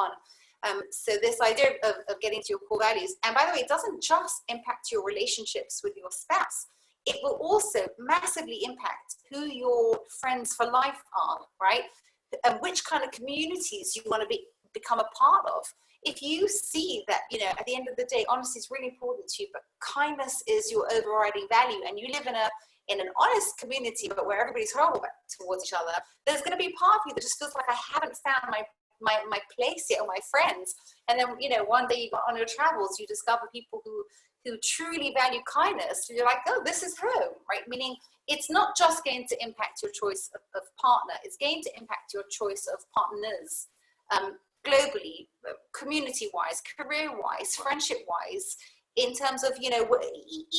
on. So this idea of getting to your core values, and by the way, it doesn't just impact your relationships with your spouse. It will also massively impact who your friends for life are, right? And which kind of communities you want to become a part of. If you see that, you know, at the end of the day, honesty is really important to you, but kindness is your overriding value, and you live in an honest community, but where everybody's horrible towards each other, there's going to be a part of you that just feels like, I haven't found my place yet, or my friends. And then, you know, one day you go on your travels, you discover people who truly value kindness. You're like, oh, this is home, right? Meaning it's not just going to impact your choice of partner, it's going to impact your choice of partners, globally, community-wise, career-wise, friendship-wise, in terms of, you know,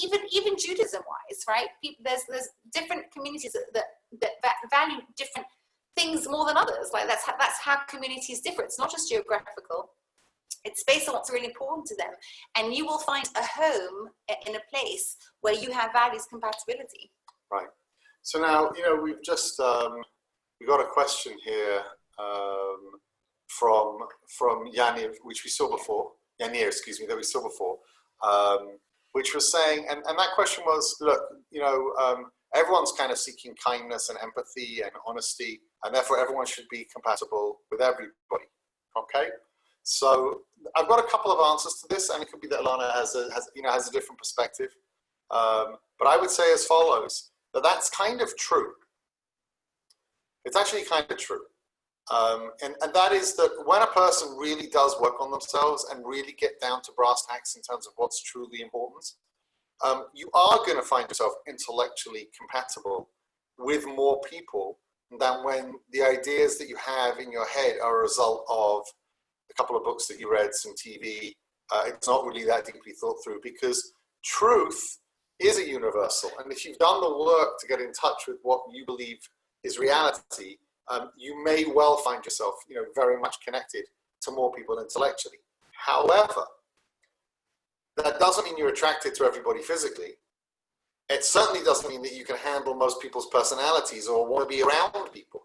even Judaism-wise, right? There's different communities that value different things more than others. Like that's how communities differ. It's not just geographical. It's based on what's really important to them. And you will find a home in a place where you have values compatibility. Right. So now, you know, we've just, we got a question here from Yanir, which we saw before, that we saw before, which was saying, and that question was, look, you know, everyone's kind of seeking kindness and empathy and honesty, and therefore everyone should be compatible with everybody, okay? So I've got a couple of answers to this, and it could be that Alana has a different perspective. But I would say as follows, that's kind of true. It's actually kind of true. And that is that when a person really does work on themselves and really get down to brass tacks in terms of what's truly important, you are going to find yourself intellectually compatible with more people than when the ideas that you have in your head are a result of a couple of books that you read, some TV. It's not really that deeply thought through, because truth is a universal. And if you've done the work to get in touch with what you believe is reality, you may well find yourself, you know, very much connected to more people intellectually. However, that doesn't mean you're attracted to everybody physically. It certainly doesn't mean that you can handle most people's personalities or want to be around people.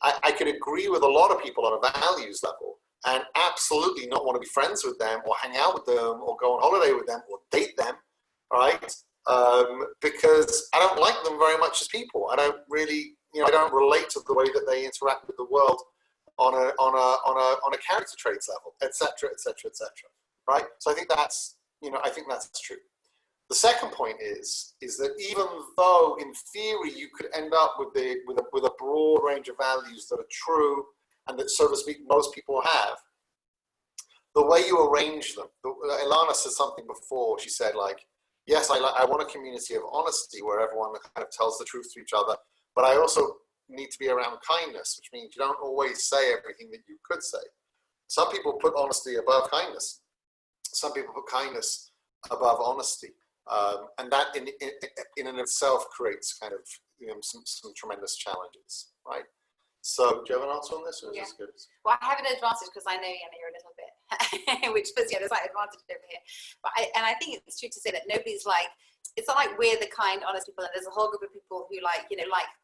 I could agree with a lot of people on a values level and absolutely not want to be friends with them or hang out with them or go on holiday with them or date them, right? because I don't like them very much as people. I don't really, I don't relate to the way that they interact with the world on a character traits level, etc., etc., etc. Right? So I think that's true. The second point is that even though in theory you could end up with a broad range of values that are true and that, so to speak, most people have, the way you arrange them. Ilana said something before. She said, like, yes, I want a community of honesty where everyone kind of tells the truth to each other, but I also need to be around kindness, which means you don't always say everything that you could say. Some people put honesty above kindness. Some people put kindness above honesty. And that in and of itself creates kind of some tremendous challenges, right? So, do you have an answer on this, or is this good? Well, I have an advantage because I know Yana a little bit, which puts there's like advantage over here. But I think it's true to say that nobody's like, it's not like we're the kind, honest people, and there's a whole group of people who like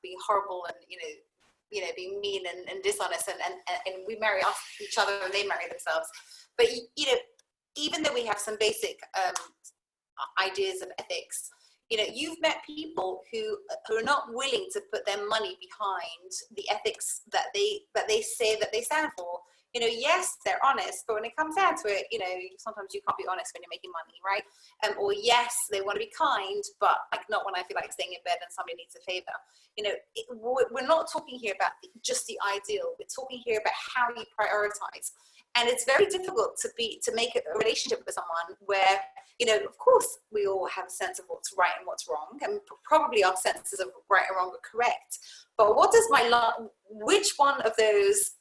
being horrible and being mean and dishonest, and we marry each other and they marry themselves. But even though we have some basic ideas of ethics, you've met people who are not willing to put their money behind the ethics that they say that they stand for. Yes, they're honest, but when it comes down to it, sometimes you can't be honest when you're making money, right? Or yes, they want to be kind, but like not when I feel like staying in bed and somebody needs a favor. We're not talking here about just the ideal. We're talking here about how you prioritize. And it's very difficult to make a relationship with someone where, of course, we all have a sense of what's right and what's wrong, and probably our senses of right and wrong are correct. But what does which one of those,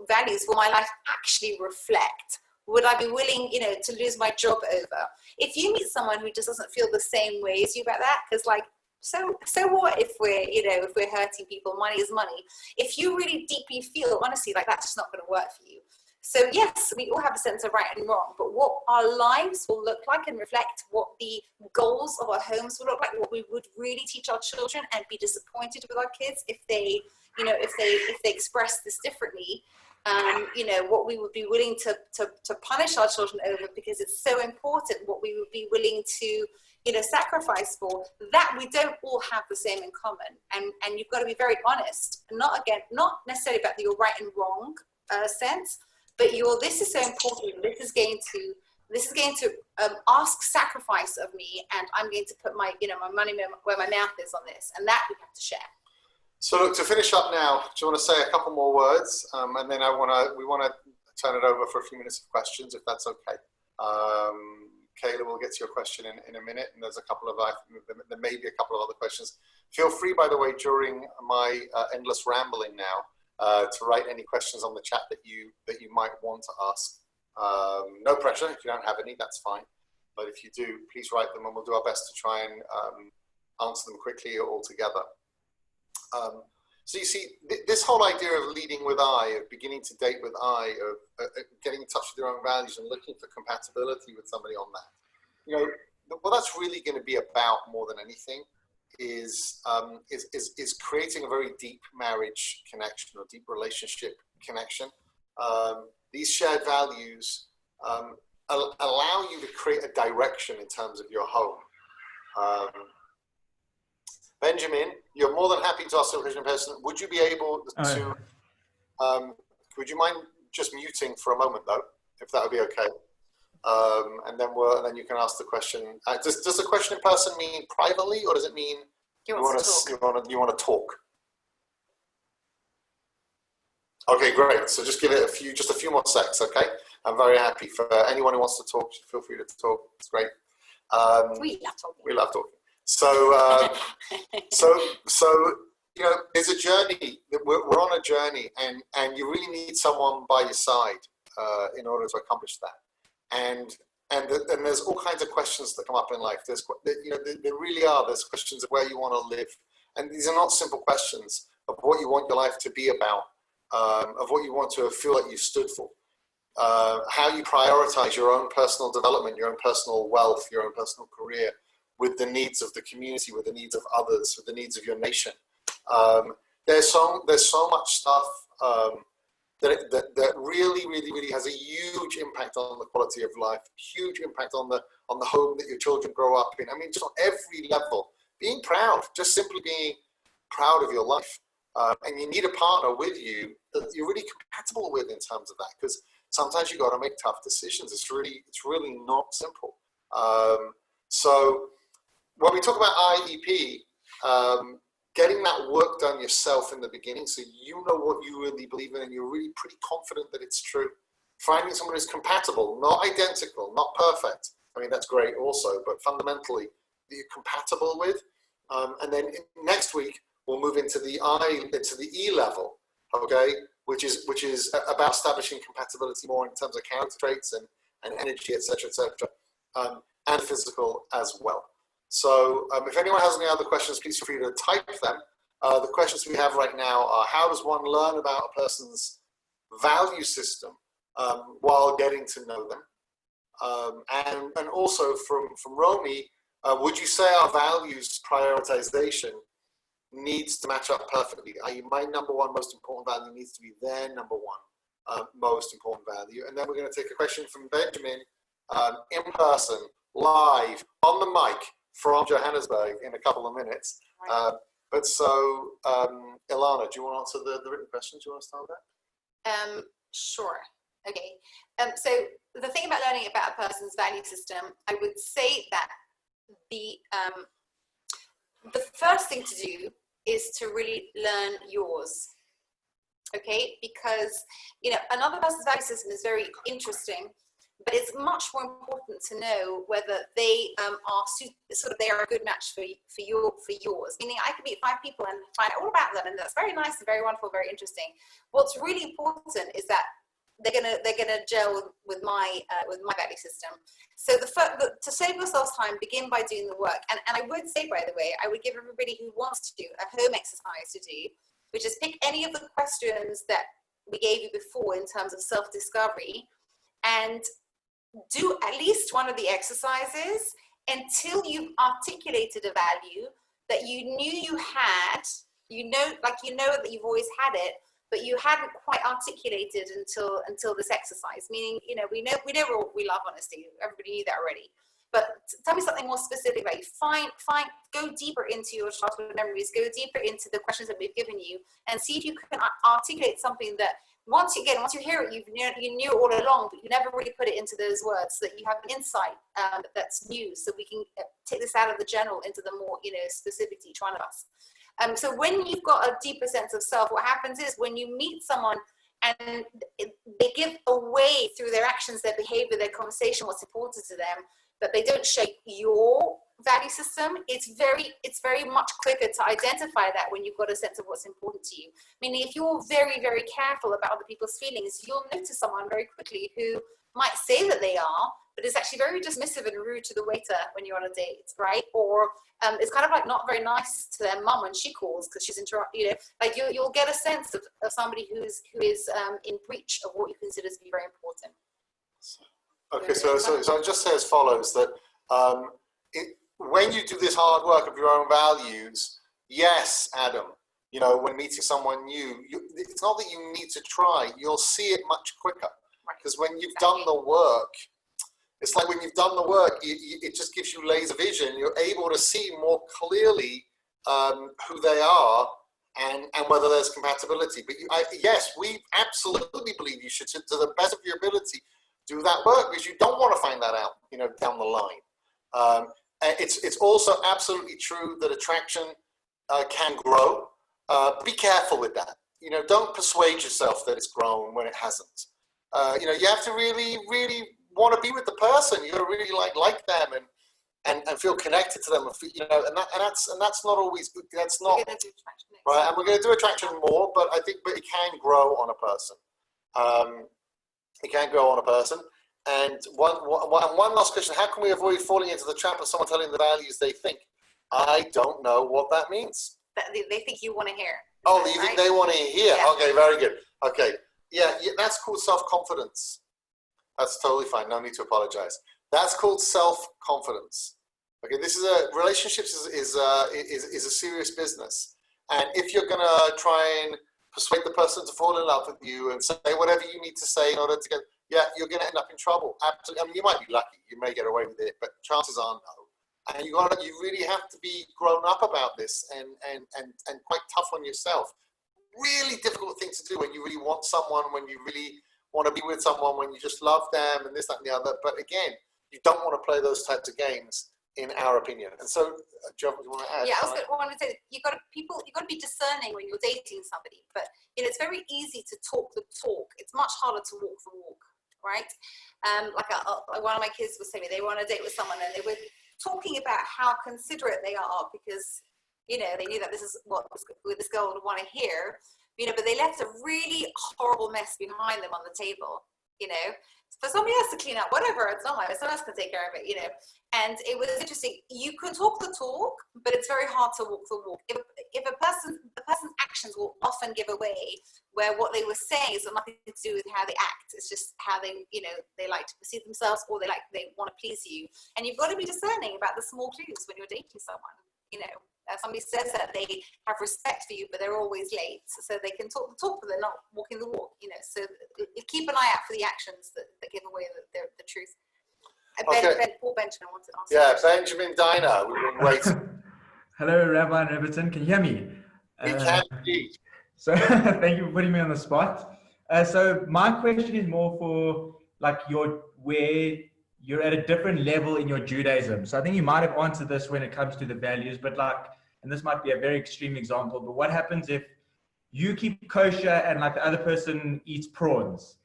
values will my life actually reflect? Would I be willing, to lose my job over? If you meet someone who just doesn't feel the same way as you about that, because so what if we're hurting people? Money is money. If you really deeply feel, honestly, like that's just not going to work for you. So yes, we all have a sense of right and wrong, but what our lives will look like and reflect what the goals of our homes will look like, what we would really teach our children and be disappointed with our kids if they express this differently. What we would be willing to punish our children over because it's so important, what we would be willing to sacrifice for, that we don't all have the same in common. And you've got to be very honest, not necessarily about your right and wrong sense, but this is so important, this is going to ask sacrifice of me, and I'm going to put my my money where my mouth is on this, and that we have to share. So look, to finish up now, do you want to say a couple more words, and then we want to turn it over for a few minutes of questions, if that's okay. Kayla, we'll get to your question in a minute, and there may be a couple of other questions. Feel free, by the way, during my endless rambling now, to write any questions on the chat that you might want to ask. No pressure. If you don't have any, that's fine. But if you do, please write them, and we'll do our best to try and answer them quickly or all together. So you see, this whole idea of leading with I, of beginning to date with I, of getting in touch with your own values and looking for compatibility with somebody on that, what that's really going to be about more than anything is creating a very deep marriage connection or deep relationship connection. These shared values allow you to create a direction in terms of your home. Benjamin, you're more than happy to ask a question in person. Would you be able to, would you mind just muting for a moment though, if that would be okay? And then you can ask the question. Does the question in person mean privately, or does it mean you want to talk? Okay, great. So just give it just a few more seconds, okay? I'm very happy. For anyone who wants to talk, feel free to talk. It's great. We love talking. We love talking. So there's a journey. We're on a journey, and you really need someone by your side in order to accomplish that. And there's all kinds of questions that come up in life. There really are. There's questions of where you want to live, and these are not simple questions of what you want your life to be about, of what you want to feel like you stood for, how you prioritize your own personal development, your own personal wealth, your own personal career, with the needs of the community, with the needs of others, with the needs of your nation. There's so much stuff that really has a huge impact on the quality of life, huge impact on the home that your children grow up in. I mean, just on every level. Being proud, just simply being proud of your life. And you need a partner with you that you're really compatible with in terms of that, because sometimes you got to make tough decisions. It's really not simple. So when we talk about IEP, getting that work done yourself in the beginning, so you know what you really believe in and you're really pretty confident that it's true. Finding someone who's compatible, not identical, not perfect. I mean, that's great also, but fundamentally that you're compatible with. And then next week we'll move into the E level, okay, which is about establishing compatibility more in terms of character traits and energy, etc., and physical as well. So if anyone has any other questions, please feel free to type them. The questions we have right now are: how does one learn about a person's value system while getting to know them? And also from Romy, would you say our values prioritization needs to match up perfectly? My number one most important value needs to be their number one most important value. And then we're going to take a question from Benjamin in person, live, on the mic from Johannesburg in a couple of minutes. But so, Ilana, do you want to answer the written questions? Do you want to start with that? Sure. Okay. So the thing about learning about a person's value system, I would say that the first thing to do is to really learn yours. Okay, because another person's value system is very interesting, but it's much more important to know whether they they are a good match for yours. Meaning, I could meet 5 people and find out all about them, and that's very nice and very wonderful, very interesting. What's really important is that they're gonna gel with my value system. So to save yourselves time, begin by doing the work. And I would say, by the way, I would give everybody who wants to a home exercise to do, which is pick any of the questions that we gave you before in terms of self-discovery, and do at least one of the exercises until you've articulated a value that you knew you had, that you've always had it, but you hadn't quite articulated until this exercise. Meaning, we know we love honesty. Everybody knew that already. But tell me something more specific about you. Go deeper into your childhood memories. Go deeper into the questions that we've given you, and see if you can articulate something that once you hear it, you knew all along, but you never really put it into those words, so that you have an insight that's new, so we can take this out of the general into the more specific to each one of us. So when you've got a deeper sense of self, what happens is when you meet someone and they give away through their actions, their behavior, their conversation, what's important to them, but they don't shape your value system, it's very much quicker to identify that when you've got a sense of what's important to you. Meaning, if you're very, very careful about other people's feelings, you'll notice someone very quickly who might say that they are, but is actually very dismissive and rude to the waiter when you're on a date, right? Or it's kind of like not very nice to their mum when she calls because she's interrupted. You'll get a sense of somebody who is in breach of what you consider to be very important. Okay, so I'll just say as follows, that when you do this hard work of your own values, yes, Adam, when meeting someone new, it's not that you need to try, you'll see it much quicker. Because when you've done the work, it's like when you've done the work, it just gives you laser vision. You're able to see more clearly who they are and whether there's compatibility. But yes, we absolutely believe you should, to the best of your ability, do that work, because you don't want to find that out, down the line. It's also absolutely true that attraction can grow. Be careful with that. Don't persuade yourself that it's grown when it hasn't. You have to really, really want to be with the person. You got to really like them and feel connected to them. And that's not always good. That's not right. And we're going to do attraction more, but I think it can grow on a person. It can grow on a person. And one last question: how can we avoid falling into the trap of someone telling the values they think? I don't know what that means. They think you want to hear. Oh, you think they want to hear? Yeah. Okay, very good. Okay. Yeah, that's called self-confidence. That's totally fine. No need to apologize. That's called self-confidence. Okay, relationships is a serious business. And if you're gonna try and persuade the person to fall in love with you and say whatever you need to say in order to get, you're going to end up in trouble. Absolutely. I mean, you might be lucky, you may get away with it, but chances are no. And you really have to be grown up about this and quite tough on yourself. Really difficult thing to do when you really want someone, when you really want to be with someone, when you just love them and this, that, and the other. But again, you don't want to play those types of games, in our opinion. And so, Joe, you want to add? Yeah, I was going to say, you got to be discerning when you're dating somebody. But it's very easy to talk the talk. It's much harder to walk the walk, right? One of my kids was saying they were on a date with someone and they were talking about how considerate they are because they knew that this is what this girl would want to hear, but they left a really horrible mess behind them on the table, for somebody else to clean up, whatever, it's not mine, someone else can take care of it, and it was interesting. You can talk the talk, but it's very hard to walk the walk. If the person's actions will often give away where what they were saying is nothing to do with how they act, it's just how they like to perceive themselves, or they want to please you, and you've got to be discerning about the small clues when you're dating someone. Somebody says that they have respect for you, but they're always late, so they can talk the talk, but they're not walking the walk. So keep an eye out for the actions that give away the truth. Paul Benjamin wanted to answer. Yeah, Benjamin Diner, we've been waiting. Hello, Rabbi and Everton. Can you hear me? We can indeed. So thank you for putting me on the spot. So my question is more for where you're at a different level in your Judaism. So I think you might have answered this when it comes to the values, but and this might be a very extreme example, but what happens if you keep kosher and the other person eats prawns?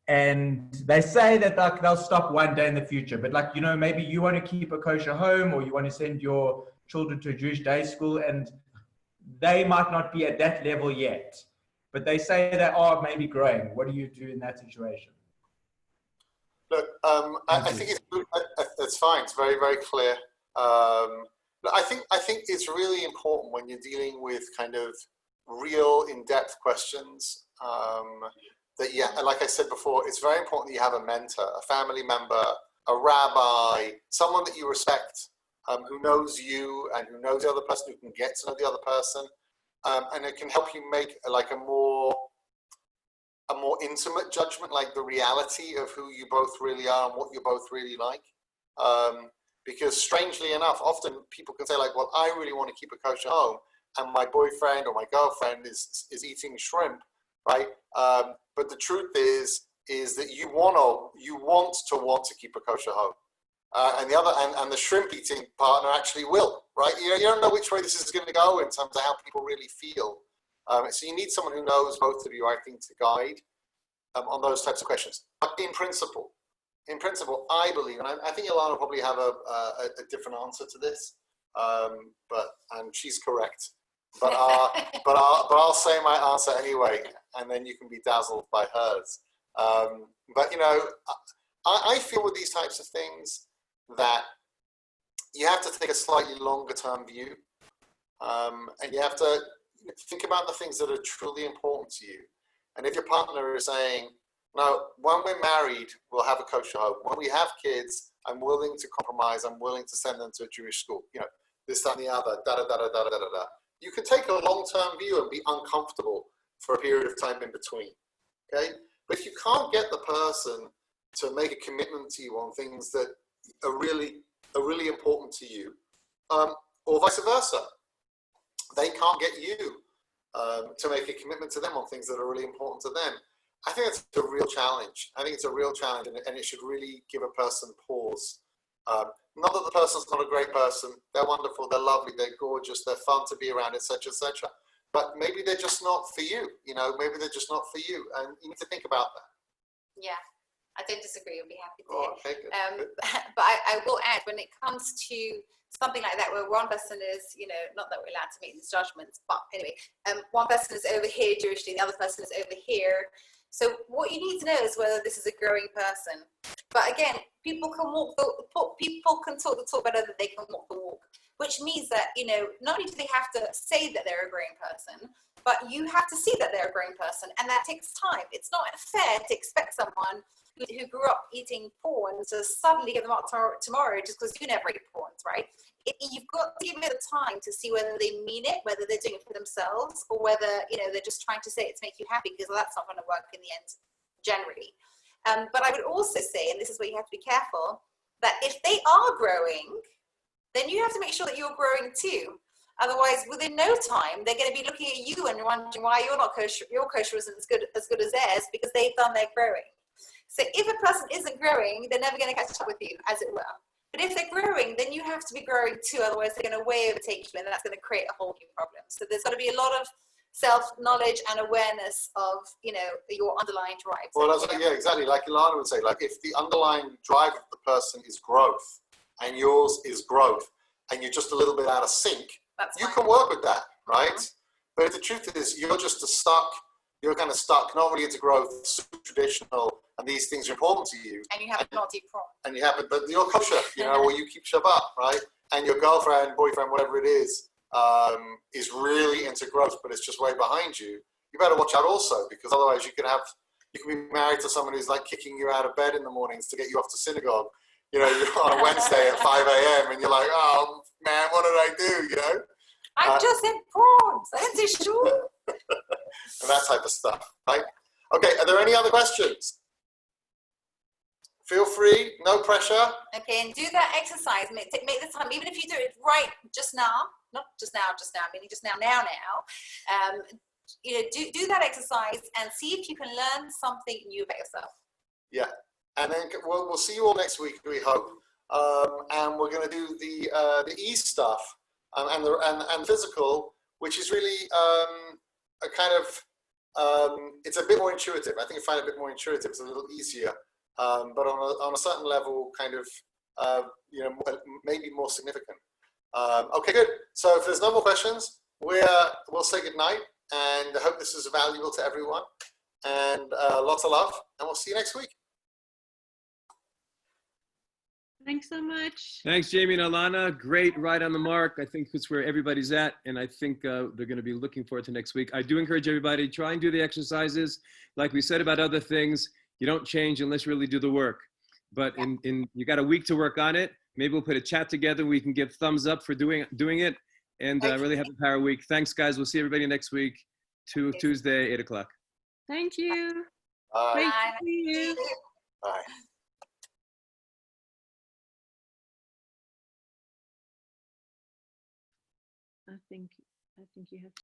And they say that they'll stop one day in the future, but maybe you want to keep a kosher home, or you want to send your children to a Jewish day school, and they might not be at that level yet, but they say they are maybe growing. What do you do in that situation? Look, I think it's fine. It's very, very clear. I think it's really important when you're dealing with kind of real in-depth questions that, like I said before, it's very important that you have a mentor, a family member, a rabbi, someone that you respect, who knows you and who knows the other person, who can get to know the other person, and it can help you make a more intimate judgment, like the reality of who you both really are and what you both really like. Because strangely enough, often people can say well, I really want to keep a kosher home, and my boyfriend or my girlfriend is eating shrimp, right? But the truth is that you want to keep a kosher home, and the shrimp eating partner actually will, right? You don't know which way this is going to go in terms of how people really feel. So you need someone who knows both of you, I think, to guide on those types of questions. But in principle, I believe, and I think Ilana will probably have a different answer to this, and she's correct. But I'll say my answer anyway, and then you can be dazzled by hers. But I feel with these types of things that you have to take a slightly longer term view, and you have to think about the things that are truly important to you. And if your partner is saying, no, when we're married, we'll have a kosher home. When we have kids, I'm willing to compromise. I'm willing to send them to a Jewish school. This, that, and the other, da-da-da-da-da-da-da-da. You can take a long-term view and be uncomfortable for a period of time in between, okay? But if you can't get the person to make a commitment to you on things that are really important to you, or vice versa, they can't get you to make a commitment to them on things that are really important to them. I think it's a real challenge. I think it's a real challenge, and it should really give a person pause. Not that the person's not a great person. They're wonderful, they're lovely, they're gorgeous, they're fun to be around, etc., etc. But maybe they're just not for you. Maybe they're just not for you, and you need to think about that. Yeah, I don't disagree. I'll be happy to. Oh, okay, good. But I will add, when it comes to something like that, where one person is, not that we're allowed to make these judgments, but anyway, one person is over here Jewishly, the other person is over here. So what you need to know is whether this is a growing person. But again, people can talk the talk better than they can walk the walk, which means that, not only do they have to say that they're a growing person, but you have to see that they're a growing person, and that takes time. It's not fair to expect someone who grew up eating prawns to suddenly give them up tomorrow just because you never ate prawns, right? you've got to give it the time to see whether they mean it, whether they're doing it for themselves, or whether they're just trying to say it to make you happy, because that's not going to work in the end generally. But I would also say, and this is where you have to be careful, that if they are growing, then you have to make sure that you're growing too. Otherwise, within no time, they're going to be looking at you and wondering why you're not kosher, your kosher isn't as good as theirs, because they've done their growing. So if a person isn't growing, they're never going to catch up with you, as it were. But if they're growing, then you have to be growing too. Otherwise, they're going to way overtake you, and that's going to create a whole new problem. So there's got to be a lot of self-knowledge and awareness of, your underlying drive. Well, yeah, exactly. Like Ilana would say, like if the underlying drive of the person is growth and yours is growth, and you're just a little bit out of sync, you can work with that, right? Mm-hmm. But the truth is, you're kind of stuck, not really into growth, super traditional, and these things are important to you. And you have a naughty prom. And you haven't, but you're kosher, or you keep Shabbat, right? And your girlfriend, boyfriend, whatever it is really into growth, but it's just way behind you. You better watch out also, because otherwise you can be married to someone who's like kicking you out of bed in the mornings to get you off to synagogue. You're on a Wednesday at 5 a.m. and you're like, oh man, what did I do? I just said prawns. I didn't say shul. And that type of stuff, right? Okay, are there any other questions? Feel free, no pressure. Okay, and do that exercise. Make the time, even if you do it right just now, not just now, meaning just now. Do that exercise and see if you can learn something new about yourself. Yeah, and then we'll see you all next week, we hope. And we're going to do the E stuff and physical, which is really a kind of it's a bit more intuitive. I think you find it a bit more intuitive. It's a little easier. But on a certain level, kind of, maybe more significant. Okay, good. So if there's no more questions, we'll say goodnight, and I hope this is valuable to everyone. And lots of love, and we'll see you next week. Thanks so much. Thanks, Jamie and Alana. Great, right on the mark. I think it's where everybody's at, and I think they're going to be looking forward to next week. I do encourage everybody, try and do the exercises. Like we said about other things, you don't change unless you really do the work. But you got a week to work on it. Maybe we'll put a chat together. We can give thumbs up for doing it, and really have a power week. Thanks, guys. We'll see everybody next week, Tuesday, 8 o'clock. Thank you. Bye. Great to see you. Bye. I think you have